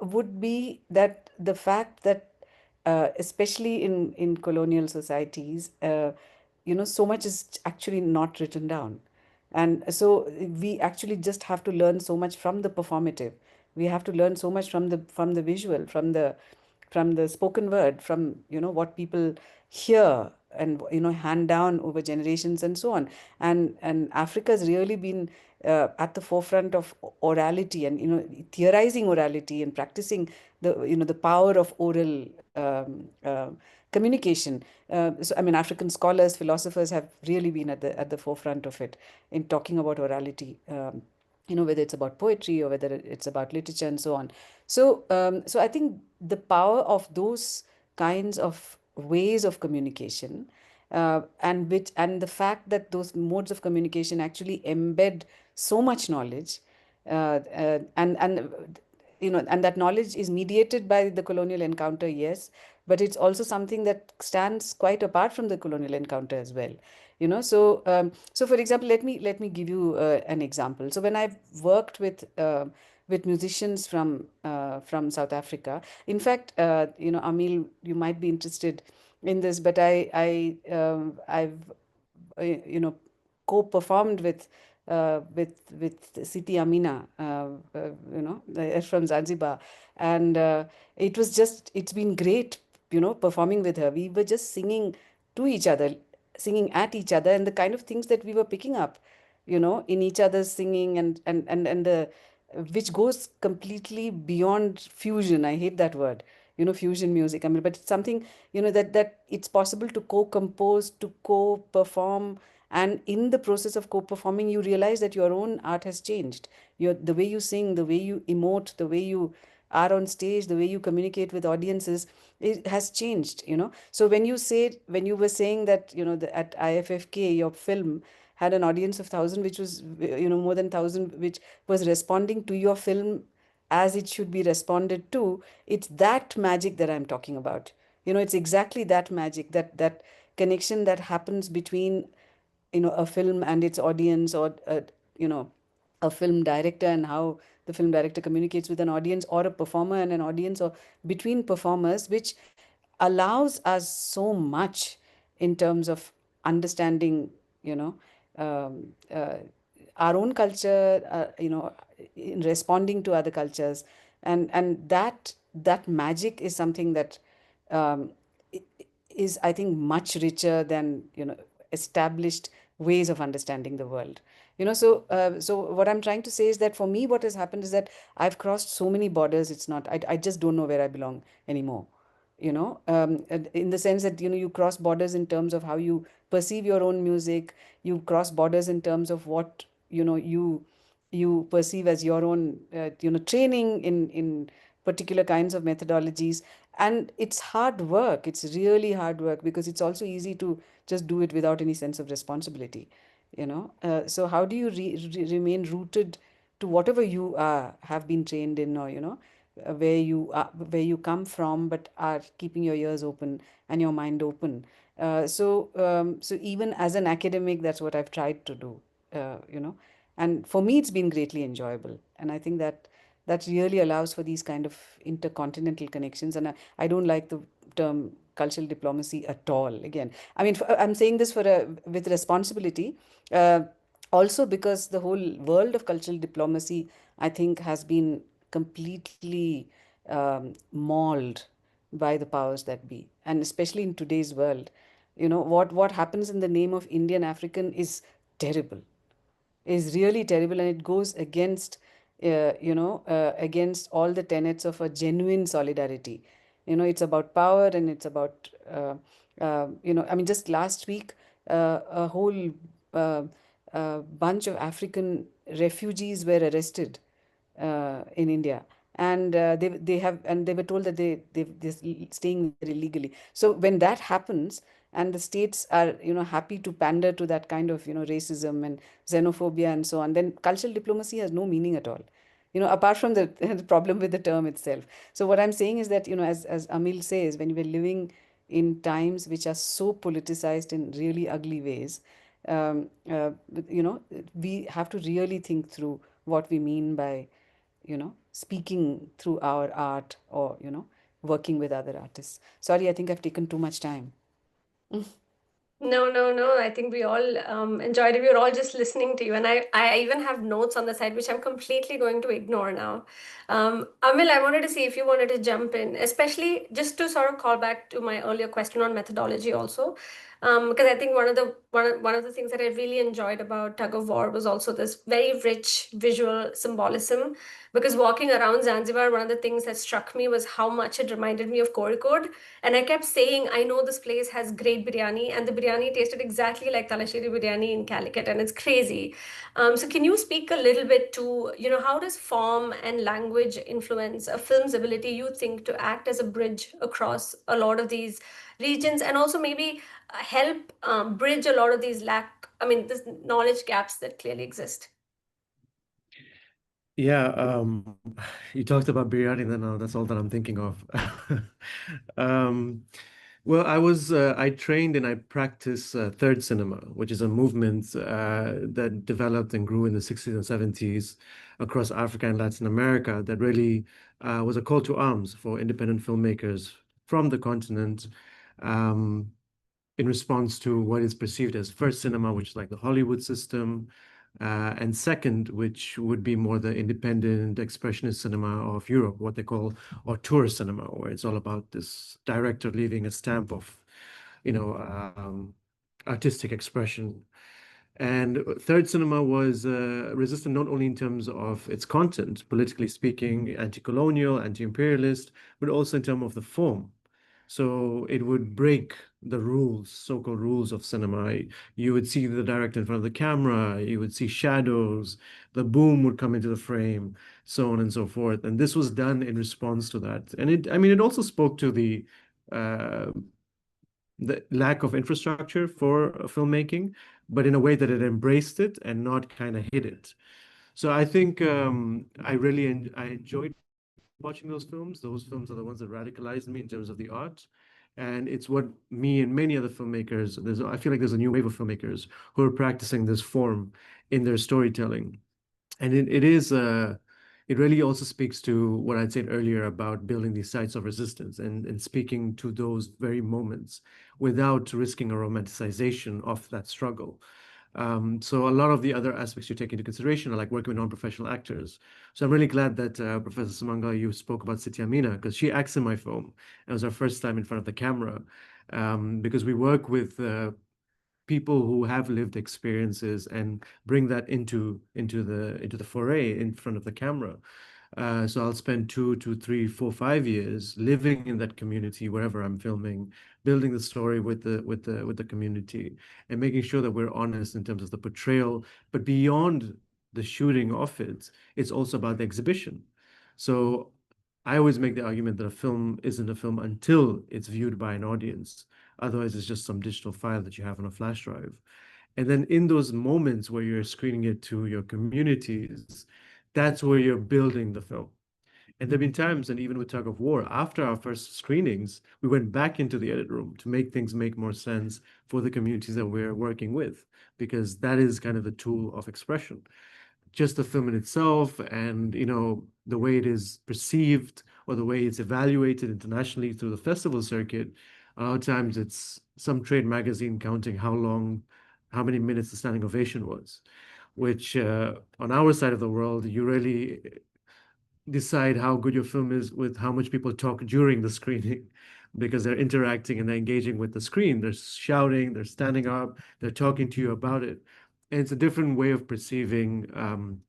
Speaker 3: would be that the fact that, especially in colonial societies, so much is actually not written down. And so we actually just have to learn so much from the performative. We have to learn so much from the visual, from the spoken word, from what people hear and hand down over generations and so on. And Africa's really been at the forefront of orality, and theorizing orality and practicing the power of oral communication. So I mean, African scholars, philosophers have really been at the forefront of it in talking about orality. Whether it's about poetry or whether it's about literature and so on. So I think the power of those kinds of ways of communication, and the fact that those modes of communication actually embed so much knowledge, and that knowledge is mediated by the colonial encounter, yes, but it's also something that stands quite apart from the colonial encounter as well. So for example, let me give you an example. So when I've worked with musicians from South Africa, in fact, Amil, you might be interested in this, but I've you know co-performed with Siti Amina, from Zanzibar, and it's been great, performing with her. We were just singing to each other, singing at each other, and the kind of things that we were picking up, in each other's singing, and the which goes completely beyond fusion. I hate that word, fusion music. I mean, but it's something, that it's possible to co-compose, to co-perform, and in the process of co-performing, you realize that your own art has changed. The way you sing, the way you emote, the way you are on stage, the way you communicate with audiences, it has changed. So when you were saying that, at IFFK, your film had an audience of 1,000, which was, more than 1,000, which was responding to your film as it should be responded to. It's that magic that I'm talking about. It's exactly that magic, that connection that happens between, a film and its audience, or a film director and how the film director communicates with an audience, or a performer and an audience, or between performers, which allows us so much in terms of understanding, you know um, uh, our own culture, in responding to other cultures, and that magic is something that, um, i- is, I think, much richer than, established ways of understanding the world. So what I'm trying to say is that, for me, what has happened is that I've crossed so many borders. It's not, I just don't know where I belong anymore. In the sense that, you cross borders in terms of how you perceive your own music. You cross borders in terms of what, you perceive as your own, training in particular kinds of methodologies. And it's hard work. It's really hard work, because it's also easy to just do it without any sense of responsibility. So how do you remain rooted to whatever you have been trained in, or where you come from, but are keeping your ears open and your mind open. So even as an academic, that's what I've tried to do, you know. And for me, it's been greatly enjoyable. And I think that really allows for these kind of intercontinental connections. And I don't like the term cultural diplomacy at all. Again, I mean, I'm saying this with responsibility. Also because the whole world of cultural diplomacy, I think, has been completely mauled by the powers that be, and especially in today's world, you know, what happens in the name of Indian African is terrible, is really terrible, and it goes against against all the tenets of a genuine solidarity. You know, it's about power, and it's about I mean, just last week, a whole uh, bunch of African refugees were arrested in India, and they were told that they're staying there illegally. So when that happens, and the states are, you know, happy to pander to that kind of, you know, racism and xenophobia and so on, then cultural diplomacy has no meaning at all, you know, apart from the, the problem with the term itself. So what I'm saying is that, you know, as Amil says, when we're living in times which are so politicized in really ugly ways, um, uh, you know, we have to really think through what we mean by, you know, speaking through our art, or, you know, working with other artists. Sorry, I think I've taken too much time.
Speaker 1: No, no, no. I think we all enjoyed it. We were all just listening to you. And I even have notes on the side, which I'm completely going to ignore now. Amil, I wanted to see if you wanted to jump in, especially just to sort of call back to my earlier question on methodology also. Because I think one of the things that I really enjoyed about Tug of War was also this very rich visual symbolism. Because walking around Zanzibar, one of the things that struck me was how much it reminded me of Kozhikode. And I kept saying, I know this place has great biryani, and the biryani tasted exactly like Talashiri biryani in Calicut, and it's crazy. So can you speak a little bit to, you know, how does form and language influence a film's ability, you think, to act as a bridge across a lot of these regions, and also maybe help bridge a lot of these this knowledge gaps that clearly exist?
Speaker 4: Yeah, you talked about biryani, then that's all that I'm thinking of. Um, well, I trained and I practice third cinema, which is a movement that developed and grew in the 60s and 70s across Africa and Latin America that really was a call to arms for independent filmmakers from the continent, um, in response to what is perceived as first cinema, which is like the Hollywood system, and second, which would be more the independent expressionist cinema of Europe, what they call auteur cinema, where it's all about this director leaving a stamp of, you know, artistic expression. And third cinema was resistant not only in terms of its content, politically speaking, anti-colonial, anti-imperialist, but also in terms of the form. So it would break the rules, so-called rules of cinema. You would see the director in front of the camera, you would see shadows, the boom would come into the frame, so on and so forth. And this was done in response to that. And it also spoke to uh, the lack of infrastructure for filmmaking, but in a way that it embraced it and not kind of hid it. So I think I enjoyed watching those films. Those films are the ones that radicalized me in terms of the art. And it's what me and many other filmmakers, I feel like there's a new wave of filmmakers who are practicing this form in their storytelling. And it really also speaks to what I'd said earlier about building these sites of resistance and speaking to those very moments without risking a romanticization of that struggle. So a lot of the other aspects you take into consideration are like working with non-professional actors. So I'm really glad that Professor Samanga, you spoke about Siti Amina, because she acts in my film. It was our first time in front of the camera, because we work with people who have lived experiences and bring that into the foray in front of the camera. So I'll spend 2 to 3, 4, 5 years living in that community wherever I'm filming, building the story with the community, and making sure that we're honest in terms of the portrayal. But beyond the shooting of it, it's also about the exhibition. So I always make the argument that a film isn't a film until it's viewed by an audience. Otherwise, it's just some digital file that you have on a flash drive. And then in those moments where you're screening it to your communities, that's where you're building the film. And there have been times, and even with Tug of War, after our first screenings, we went back into the edit room to make things make more sense for the communities that we're working with, because that is kind of the tool of expression. Just the film in itself and, the way it is perceived or the way it's evaluated internationally through the festival circuit, a lot of times it's some trade magazine counting how many minutes the standing ovation was, which on our side of the world, you really decide how good your film is with how much people talk during the screening because they're interacting and they're engaging with the screen. They're shouting, they're standing up, they're talking to you about it. And it's a different way of perceiving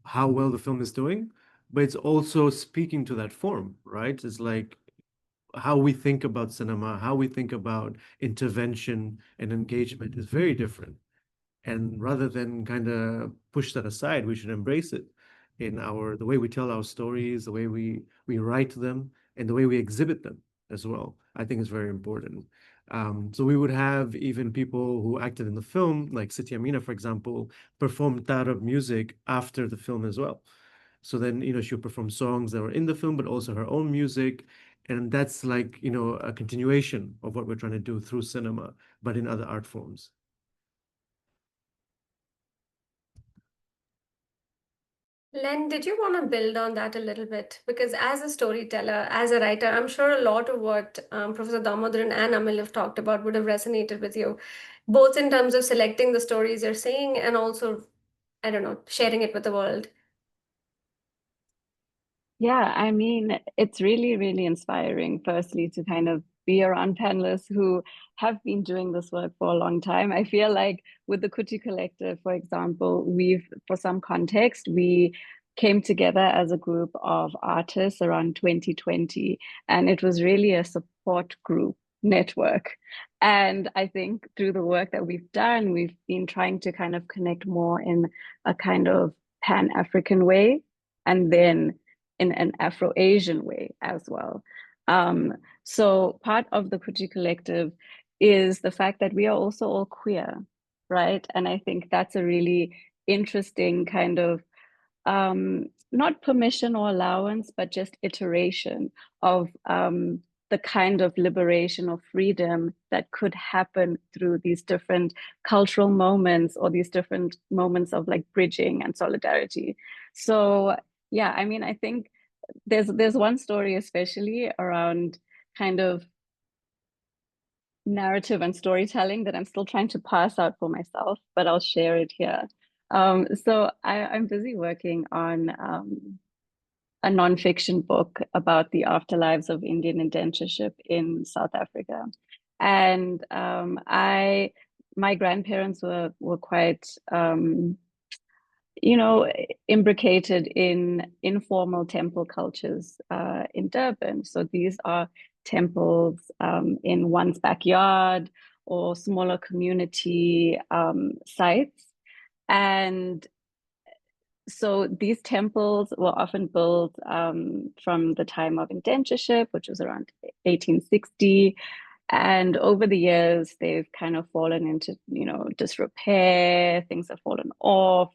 Speaker 4: how well the film is doing, but it's also speaking to that form, right? It's like how we think about cinema, how we think about intervention and engagement is very different. And rather than kind of push that aside, we should embrace it in the way we tell our stories, the way we write them, and the way we exhibit them as well. I think is very important. So we would have even people who acted in the film, like Siti Amina, for example, perform Tarab music after the film as well. So then, she'll perform songs that were in the film, but also her own music. And that's like, a continuation of what we're trying to do through cinema, but in other art forms.
Speaker 1: Len, did you want to build on that a little bit? Because as a storyteller, as a writer, I'm sure a lot of what Professor Damodaran and Amil have talked about would have resonated with you, both in terms of selecting the stories you're saying and also, I don't know, sharing it with the world.
Speaker 5: Yeah, I mean, it's really, really inspiring, firstly, to kind of be around panelists who have been doing this work for a long time. I feel like with the Kuti Collective, for example, for some context, we came together as a group of artists around 2020, and it was really a support group network. And I think through the work that we've done, we've been trying to kind of connect more in a kind of Pan-African way, and then in an Afro-Asian way as well. So part of the Kuti Collective is the fact that we are also all queer, right? And I think that's a really interesting kind of not permission or allowance, but just iteration of the kind of liberation or freedom that could happen through these different cultural moments or these different moments of like bridging and solidarity. So yeah, I mean, I think there's one story especially around kind of narrative and storytelling that I'm still trying to pass out for myself, but I'll share it here. So I'm busy working on a nonfiction book about the afterlives of Indian indentureship in South Africa. And my grandparents were quite imbricated in informal temple cultures in Durban. So these are temples in one's backyard or smaller community sites. And so these temples were often built from the time of indentureship, which was around 1860. And over the years, they've kind of fallen into, disrepair, things have fallen off.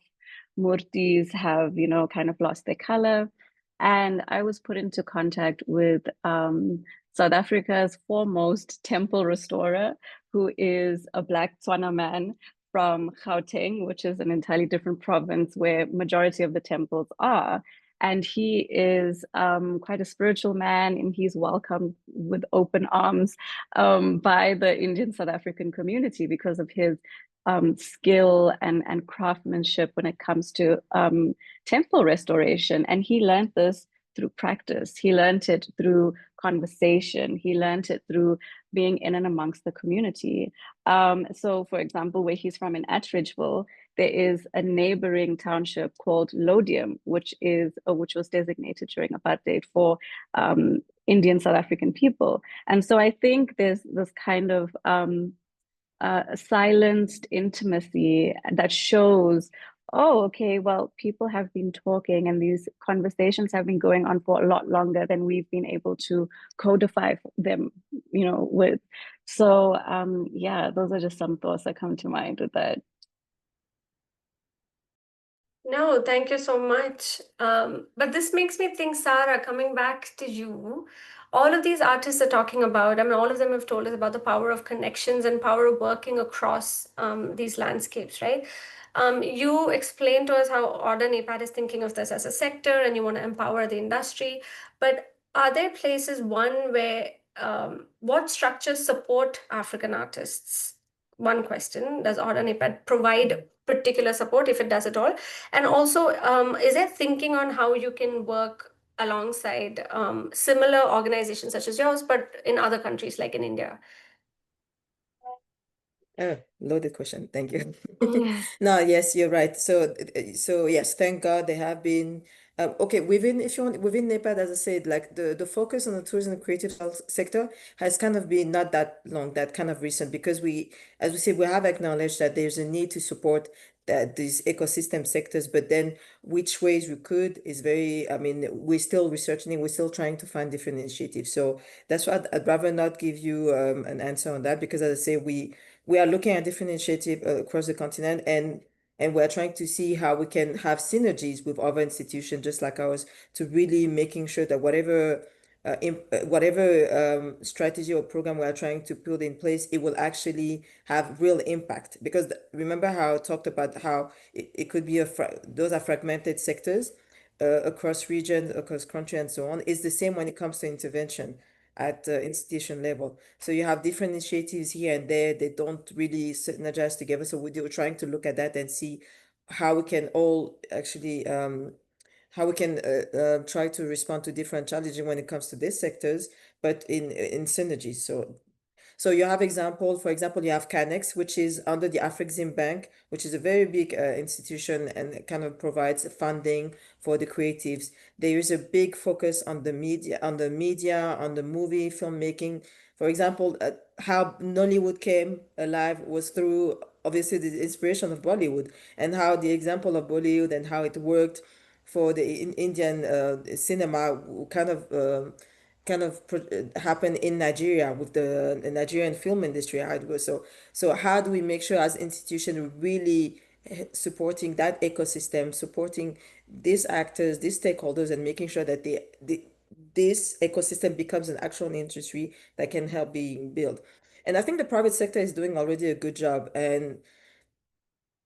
Speaker 5: Murtis have, kind of lost their color. And I was put into contact with South Africa's foremost temple restorer, who is a Black Tswana man from Gauteng, which is an entirely different province where majority of the temples are. And he is quite a spiritual man, and he's welcomed with open arms by the Indian South African community because of his skill and craftsmanship when it comes to temple restoration. And he learned this through practice. He learned it through conversation. He learned it through being in and amongst the community. So, for example, where he's from in Attridgeville, there is a neighboring township called Lodium, which was designated during apartheid for Indian South African people. And so I think there's this kind of silenced intimacy that shows, oh, okay, well, people have been talking and these conversations have been going on for a lot longer than we've been able to codify them, with. So yeah, those are just some thoughts that come to mind with that.
Speaker 1: No, thank you so much. But this makes me think, Sarah, coming back to you, all of these artists are talking about, I mean, all of them have told us about the power of connections and power of working across these landscapes, right? You explained to us how AUDA NEPAD is thinking of this as a sector and you want to empower the industry. But are there places, one, where what structures support African artists? One question, does AUDA NEPAD provide particular support, if it does at all? And also, is there thinking on how you can work alongside similar organizations such as yours, but in other countries like in India?
Speaker 6: Oh, loaded question. Thank you.
Speaker 1: Yeah.
Speaker 6: No, yes, you're right. So yes, thank God they have been okay within, if you want, within NEPAD, as I said, like the focus on the tourism and creative health sector has kind of been not that long, that kind of recent, because we, as we said, we have acknowledged that there's a need to support that these ecosystem sectors, but then which ways we could is very, I mean, we're still researching, we're still trying to find different initiatives. So that's why I'd rather not give you an answer on that, because as I say, we are looking at different initiatives across the continent, and we're trying to see how we can have synergies with other institutions just like ours, to really making sure that whatever strategy or program we are trying to put in place, it will actually have real impact. Because remember how I talked about how it could be those are fragmented sectors across regions, across country, and so on. It's the same when it comes to intervention at the institution level. So you have different initiatives here and there. They don't really synergize together. So we're trying to look at that and see how we can all actually how we can try to respond to different challenges when it comes to these sectors, but in synergy. So you have example, for example, you have CANEX, which is under the Afrexim Bank, which is a very big institution and kind of provides funding for the creatives. There is a big focus on the media, on the movie filmmaking. For example, how Nollywood came alive was through obviously the inspiration of Bollywood, and how the example of Bollywood and how it worked for the Indian cinema happen in Nigeria with the Nigerian film industry, how it goes. So how do we make sure as institution really supporting that ecosystem, supporting these actors, these stakeholders, and making sure that this ecosystem becomes an actual industry that can help being built. And I think the private sector is doing already a good job. And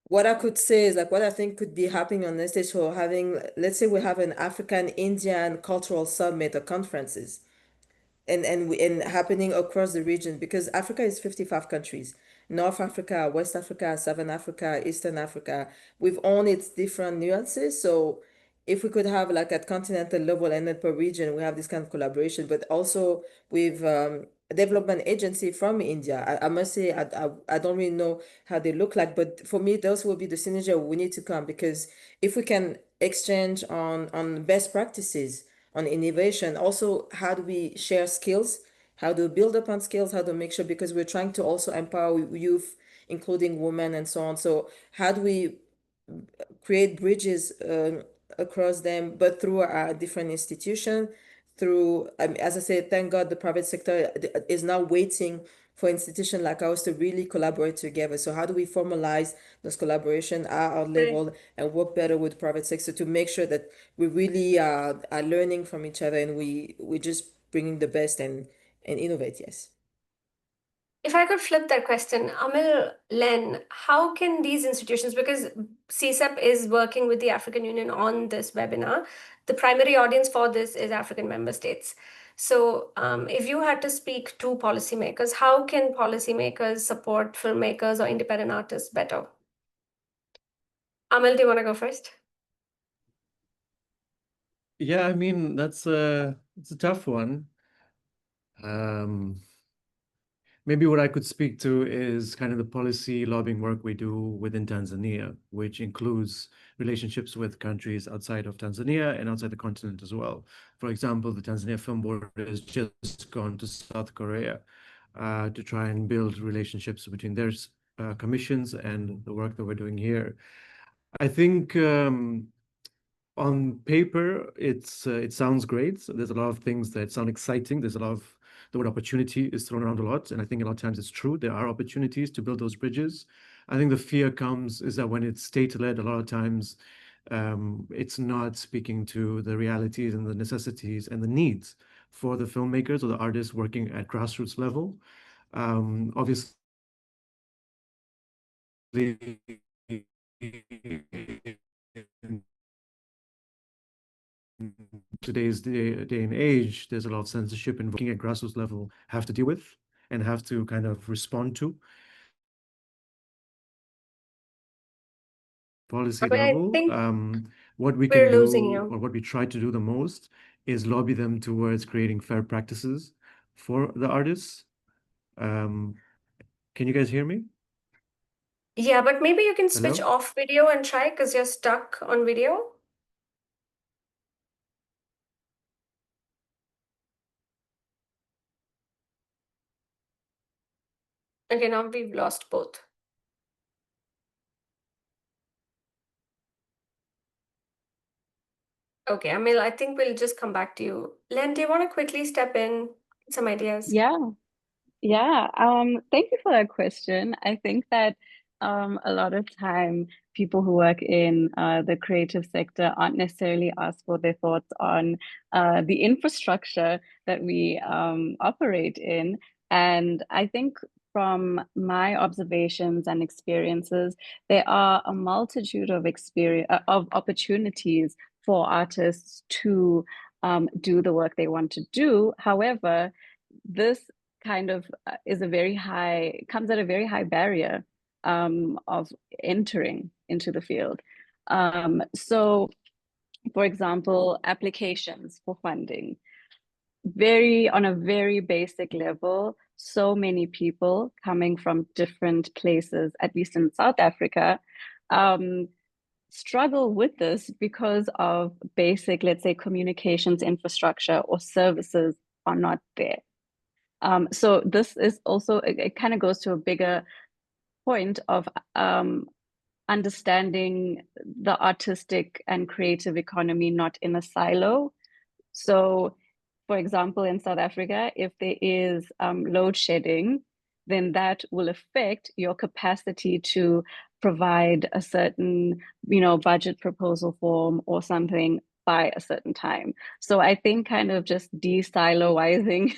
Speaker 6: what I could say is like what I think could be happening on this stage for having, let's say we have an African Indian cultural summit or conferences, and happening across the region, because Africa is 55 countries. North Africa, West Africa, Southern Africa, Eastern Africa, with all its different nuances. So if we could have like at continental level and then per region, we have this kind of collaboration, but also with a development agency from India. I must say, I don't really know how they look like, but for me, those will be the synergy we need to come, because if we can exchange on best practices, on innovation. Also, how do we share skills? How do we build upon skills? How do we make sure, because we're trying to also empower youth, including women and so on. So how do we create bridges across them, but through our different institutions, through, as I said, thank God the private sector is now waiting for institutions like ours to really collaborate together. So how do we formalize this collaboration at our level and work better with the private sector to make sure that we really are learning from each other, and we just bringing the best and innovate, yes.
Speaker 1: If I could flip that question, Amil, Len, how can these institutions, because CSEP is working with the African Union on this webinar, the primary audience for this is African member states. So if you had to speak to policymakers, how can policymakers support filmmakers or independent artists better? Amil, do you want to go first?
Speaker 4: Yeah, I mean, it's a tough one. Maybe what I could speak to is kind of the policy lobbying work we do within Tanzania, which includes relationships with countries outside of Tanzania and outside the continent as well. For example, the Tanzania Film Board has just gone to South Korea to try and build relationships between their commissions and the work that we're doing here. I think on paper, it sounds great. So there's a lot of things that sound exciting. There's a lot of, the word opportunity is thrown around a lot. And I think a lot of times it's true. There are opportunities to build those bridges. I think the fear comes is that when it's state-led, a lot of times it's not speaking to the realities and the necessities and the needs for the filmmakers or the artists working at grassroots level. Obviously, in today's day and age, there's a lot of censorship and working at grassroots level have to deal with and have to kind of respond to. Policy
Speaker 1: But I
Speaker 4: level,
Speaker 1: think
Speaker 4: what we
Speaker 1: we're
Speaker 4: can
Speaker 1: losing
Speaker 4: do,
Speaker 1: you.
Speaker 4: or what we try to do the most, is lobby them towards creating fair practices for the artists. Can you guys hear me?
Speaker 1: Yeah, but maybe you can switch
Speaker 4: Hello?
Speaker 1: off video and try because you're stuck on video. Okay, now we've lost both. Okay, Amil, I think we'll just come back to you. Len, do you want to quickly step in some ideas?
Speaker 5: Yeah. Yeah, thank you for that question. I think that a lot of time people who work in the creative sector aren't necessarily asked for their thoughts on the infrastructure that we operate in. And I think from my observations and experiences, there are a multitude of of opportunities for artists to do the work they want to do. However, this kind of comes at a very high barrier of entering into the field. So, for example, applications for funding, on a very basic level, so many people coming from different places, at least in South Africa, struggle with this because of basic, let's say, communications infrastructure or services are not there. So this is also, it kind of goes to a bigger point of understanding the artistic and creative economy not in a silo. So, for example, in South Africa, if there is load shedding, then that will affect your capacity to provide a certain, budget proposal form or something by a certain time. So I think kind of just de-siloizing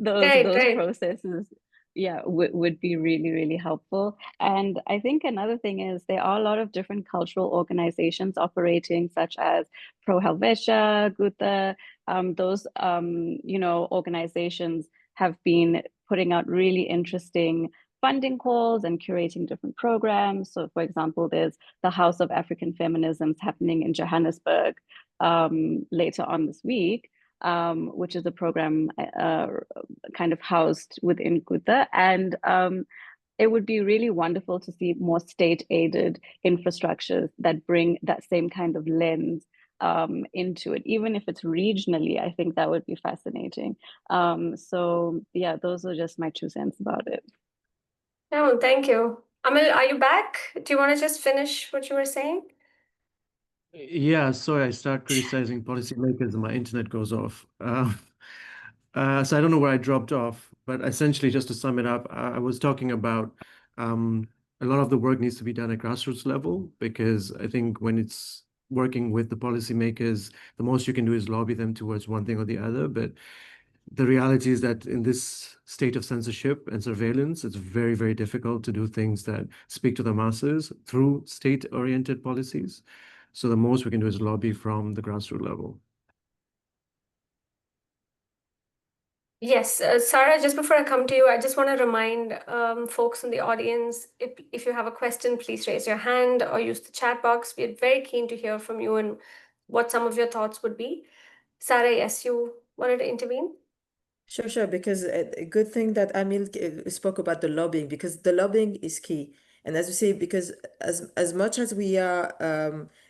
Speaker 1: Right,
Speaker 5: those
Speaker 1: right.
Speaker 5: processes, yeah, would be really, really helpful. And I think another thing is there are a lot of different cultural organizations operating, such as Pro Helvetia, Gutha. Those organizations have been putting out really interesting funding calls and curating different programs. So, for example, there's the House of African Feminisms happening in Johannesburg later on this week, which is a program kind of housed within Gutha. And it would be really wonderful to see more state-aided infrastructures that bring that same kind of lens into it, even if it's regionally. I think that would be fascinating. So yeah, those are just my 2 cents about it.
Speaker 1: No, thank you. Amil, are you back? Do you want to just finish what you were saying?
Speaker 4: Yeah, sorry, I start criticizing policymakers and my internet goes off. So I don't know where I dropped off, but essentially, just to sum it up, I was talking about a lot of the work needs to be done at grassroots level because I think when it's working with the policymakers, the most you can do is lobby them towards one thing or the other. But the reality is that in this state of censorship and surveillance, it's very, very difficult to do things that speak to the masses through state-oriented policies. So the most we can do is lobby from the grassroots level.
Speaker 1: Yes, Sarah, just before I come to you, I just want to remind folks in the audience, if you have a question, please raise your hand or use the chat box. We're very keen to hear from you and what some of your thoughts would be. Sarah, yes, you wanted to intervene?
Speaker 6: Sure, because a good thing that Amil spoke about the lobbying, because the lobbying is key. And as you say, because as much as we are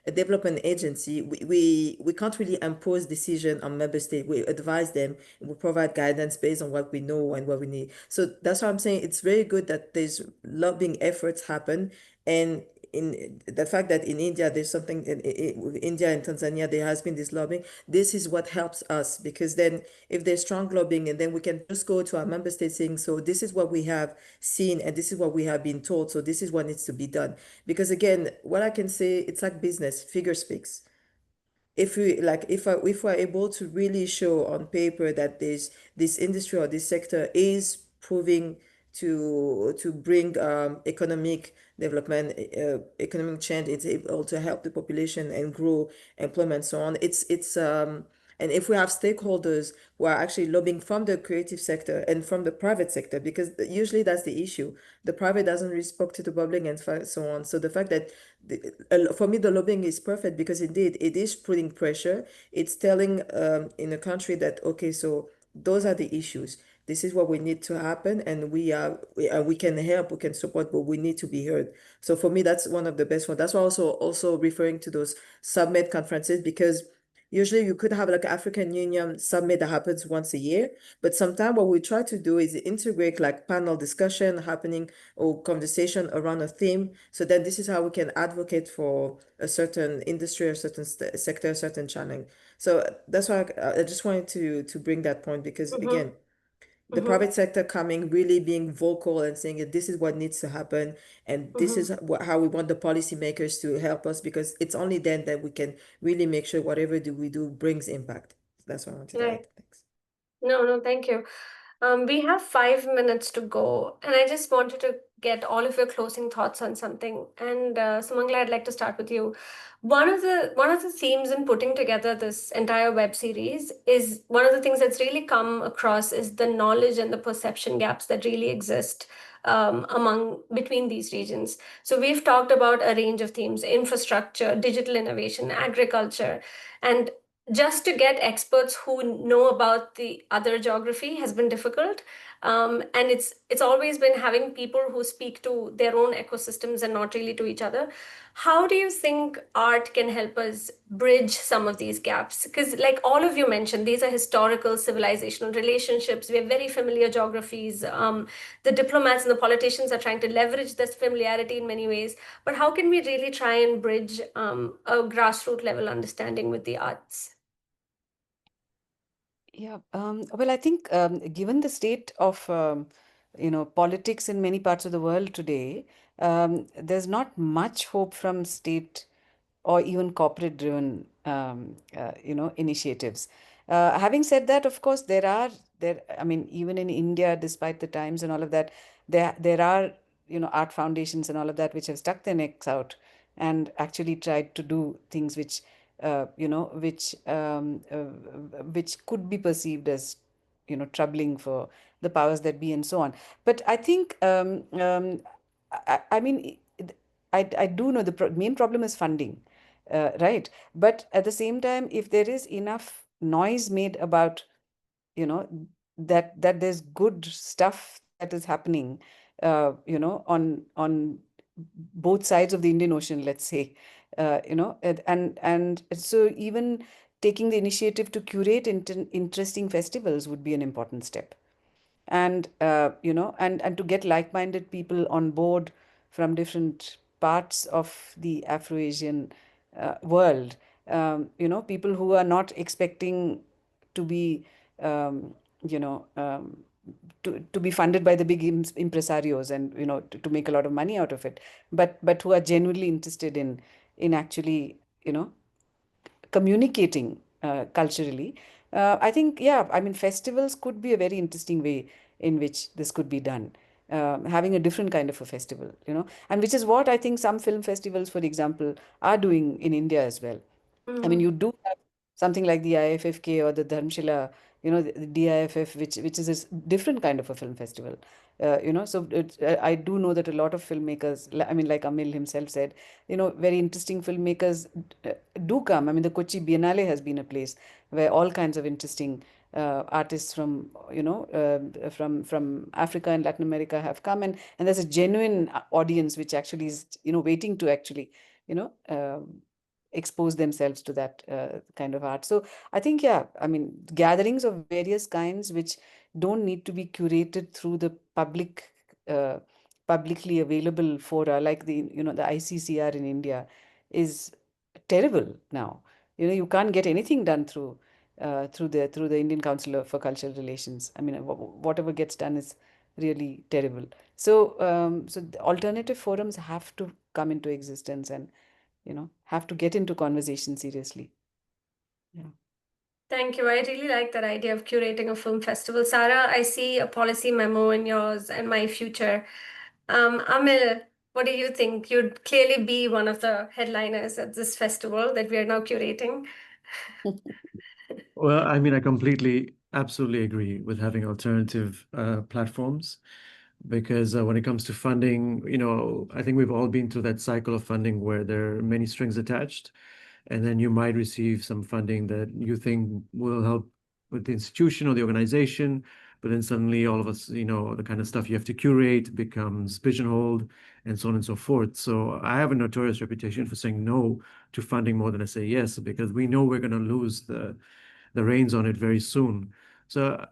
Speaker 6: a development agency, we can't really impose decision on member state. We advise them, we provide guidance based on what we know and what we need. So that's why I'm saying it's very good that there's lobbying efforts happen. And in the fact that in India there's something with India and Tanzania there has been this lobbying. This is what helps us, because then if there's strong lobbying, and then we can just go to our member states saying, so this is what we have seen and this is what we have been told, so this is what needs to be done. Because again, what I can say, it's like business, figure speaks. If we like if we're able to really show on paper that this industry or this sector is proving to bring economic development, economic change, it's able to help the population and grow employment, so on. It's and if we have stakeholders who are actually lobbying from the creative sector and from the private sector, because usually that's the issue. The private doesn't respond to the public and so on. So the fact that for me, the lobbying is perfect, because indeed it is putting pressure. It's telling in a country that, okay, so those are the issues. This is what we need to happen, and we can help, we can support, but we need to be heard. So for me, that's one of the best ones. That's why also referring to those summit conferences, because usually you could have like African Union summit that happens once a year, but sometimes what we try to do is integrate like panel discussion happening or conversation around a theme. So then this is how we can advocate for a certain industry, a certain sector, a certain channel. So that's why I just wanted to bring that point, because again, the private sector coming, really being vocal and saying that this is what needs to happen, and this is how we want the policymakers to help us, because it's only then that we can really make sure whatever do we do brings impact. That's what I wanted to add.
Speaker 1: Right.
Speaker 6: Thanks.
Speaker 1: No, thank you. We have 5 minutes to go, and I just wanted to get all of your closing thoughts on something. And Sumangla, I'd like to start with you. One of the themes in putting together this entire web series is one of the things that's really come across is the knowledge and the perception gaps that really exist between these regions. So we've talked about a range of themes: infrastructure, digital innovation, agriculture, and just to get experts who know about the other geography has been difficult. And it's always been having people who speak to their own ecosystems and not really to each other. How do you think art can help us bridge some of these gaps? Because like all of you mentioned, these are historical civilizational relationships. We have very familiar geographies. The diplomats and the politicians are trying to leverage this familiarity in many ways. But how can we really try and bridge a grassroots level understanding with the arts?
Speaker 3: Yeah, well, I think given the state of politics in many parts of the world today, there's not much hope from state or even corporate-driven initiatives. Having said that, of course, I mean, even in India, despite the times and all of that, there are art foundations and all of that which have stuck their necks out and actually tried to do things which could be perceived as troubling for the powers that be and so on. But I think I mean I do know the main problem is funding, right? But at the same time, if there is enough noise made about that there's good stuff that is happening on both sides of the Indian Ocean, let's say, and so even taking the initiative to curate interesting festivals would be an important step. And and to get like-minded people on board from different parts of the Afro-Asian world, people who are not expecting to be um, you know to be funded by the big impresarios and to make a lot of money out of it, but who are genuinely interested in actually communicating culturally. I think, yeah, I mean, festivals could be a very interesting way in which this could be done. Having a different kind of a festival, and which is what I think some film festivals, for example, are doing in India as well. I mean, you do have something like the IFFK or the Dharmshila, the DIFF, which is a different kind of a film festival. So I do know that a lot of filmmakers, I mean, like Amil himself said, very interesting filmmakers do come. I mean, the Kochi Biennale has been a place where all kinds of interesting artists from from Africa and Latin America have come, and there's a genuine audience which actually is waiting to actually you know expose themselves to that kind of art. So I think, yeah, I mean, gatherings of various kinds which don't need to be curated through the public publicly available fora like the ICCR in India is terrible now. You can't get anything done through the Indian Council for Cultural Relations. I mean, whatever gets done is really terrible. So the alternative forums have to come into existence and have to get into conversation seriously. Yeah.
Speaker 1: Thank you. I really like that idea of curating a film festival. Sarah, I see a policy memo in yours and my future. Amil, what do you think? You'd clearly be one of the headliners at this festival that we are now curating.
Speaker 4: Well, I mean, I absolutely agree with having alternative platforms because when it comes to funding, I think we've all been through that cycle of funding where there are many strings attached, and then you might receive some funding that you think will help with the institution or the organization, but then suddenly all of us, the kind of stuff you have to curate becomes pigeonholed and so on and so forth. So I have a notorious reputation for saying no to funding more than I say yes, because we know we're going to lose the reins on it very soon. So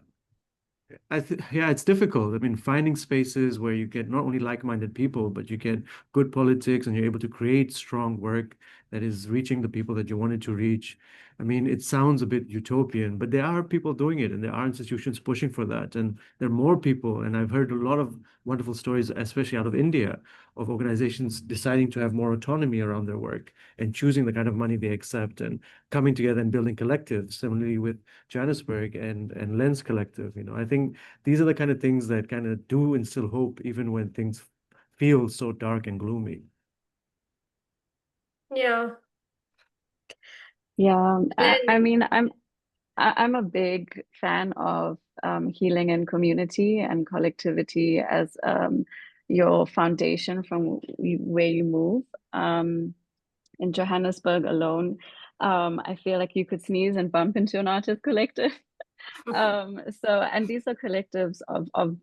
Speaker 4: yeah, it's difficult. I mean, finding spaces where you get not only like-minded people, but you get good politics and you're able to create strong work that is reaching the people that you wanted to reach. I mean, it sounds a bit utopian, but there are people doing it and there are institutions pushing for that. And there are more people. And I've heard a lot of wonderful stories, especially out of India, of organizations deciding to have more autonomy around their work and choosing the kind of money they accept and coming together and building collectives. Similarly with Johannesburg and Lens Collective, I think these are the kind of things that kind of do instill hope, even when things feel so dark and gloomy.
Speaker 1: Yeah.
Speaker 5: Yeah, I
Speaker 1: Len,
Speaker 5: mean, I'm a big fan of healing and community and collectivity as your foundation from where you move. In Johannesburg alone, I feel like you could sneeze and bump into an artist collective. And these are collectives of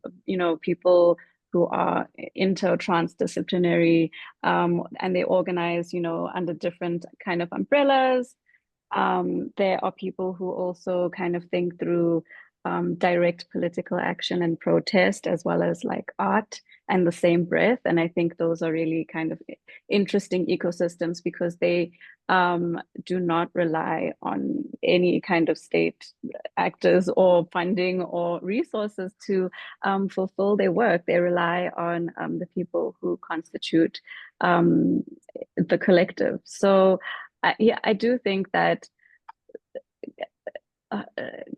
Speaker 5: people who are inter transdisciplinary, and they organize under different kind of umbrellas. There are people who also kind of think through direct political action and protest as well as like art and the same breath. And I think those are really kind of interesting ecosystems because they do not rely on any kind of state actors or funding or resources to fulfill their work. They rely on the people who constitute the collective. So yeah, I do think that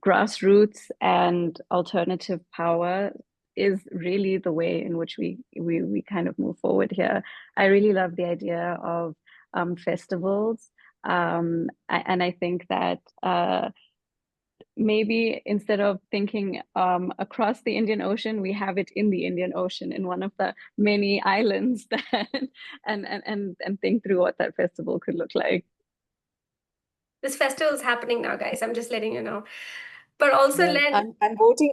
Speaker 5: grassroots and alternative power is really the way in which we kind of move forward here. I really love the idea of festivals, and I think that maybe instead of thinking across the Indian Ocean, we have it in the Indian Ocean in one of the many islands that, and think through what that festival could look like.
Speaker 1: this festival is happening now, guys. I'm just letting you know. But also,
Speaker 3: Well,
Speaker 1: Len.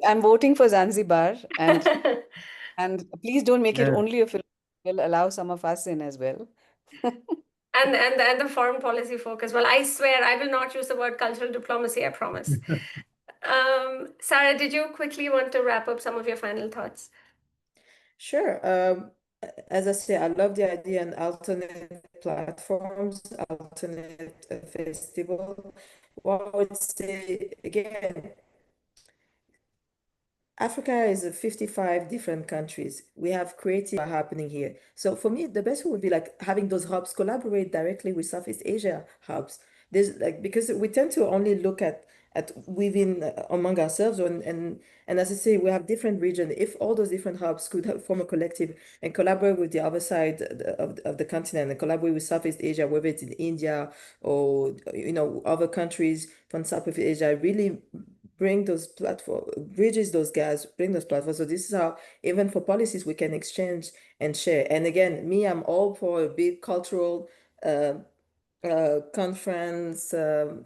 Speaker 3: I'm voting for Zanzibar, and please don't make it
Speaker 4: Yeah.
Speaker 3: only a film. We'll allow some of us in as well.
Speaker 1: And the foreign policy folk as well. I swear I will not use the word cultural diplomacy, I promise. Sarah, did you quickly want to wrap up some of your final thoughts?
Speaker 6: Sure. As I say, I love the idea and alternate platforms, alternate festival. What I would say again, Africa is 55 different countries. We have creative happening here. So for me, the best would be like having those hubs collaborate directly with Southeast Asia hubs. There's like because we tend to only look at within among ourselves and as I say, we have different regions. If all those different hubs could form a collective and collaborate with the other side of the continent and collaborate with Southeast Asia, whether it's in India or other countries from Southeast Asia, really bring those platform bridges those gaps, bring those platforms. So this is how even for policies we can exchange and share. And again, I'm all for a big cultural conference,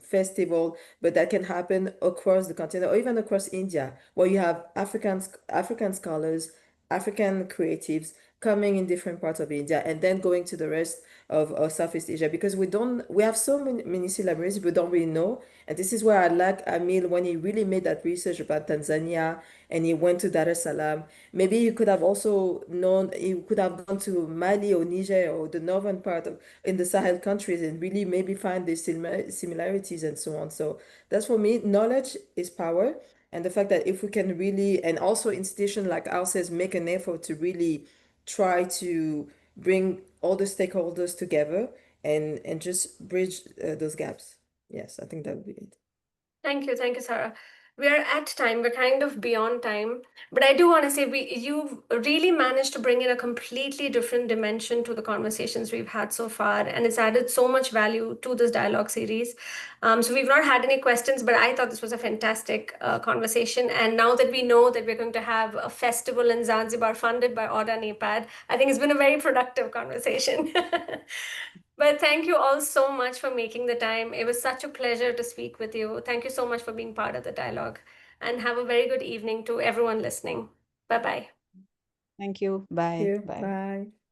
Speaker 6: festival, but that can happen across the continent or even across India, where you have African scholars African creatives coming in different parts of India and then going to the rest of Southeast Asia, because we have so many celebrities we don't really know. And this is where I like Amil when he really made that research about Tanzania and he went to Dar es Salaam. Maybe he could have also known, he could have gone to Mali or Niger or the northern part of in the Sahel countries and really maybe find the similarities and so on. So that's, for me, knowledge is power. And the fact that if we can really, and also institutions like ourselves, make an effort to really try to bring all the stakeholders together and just bridge those gaps. Yes, I think that would be it.
Speaker 1: Thank you, Sarah. We are at time. We're kind of beyond time, but I do want to say you've really managed to bring in a completely different dimension to the conversations we've had so far, and it's added so much value to this dialogue series. So we've not had any questions, but I thought this was a fantastic conversation. And now that we know that we're going to have a festival in Zanzibar funded by AUDA NEPAD, I think it's been a very productive conversation. But thank you all so much for making the time. It was such a pleasure to speak with you. Thank you so much for being part of the dialogue. And have a very good evening to everyone listening. Bye-bye.
Speaker 3: Thank you. Bye.
Speaker 6: Thank you.
Speaker 3: Bye.
Speaker 6: Bye.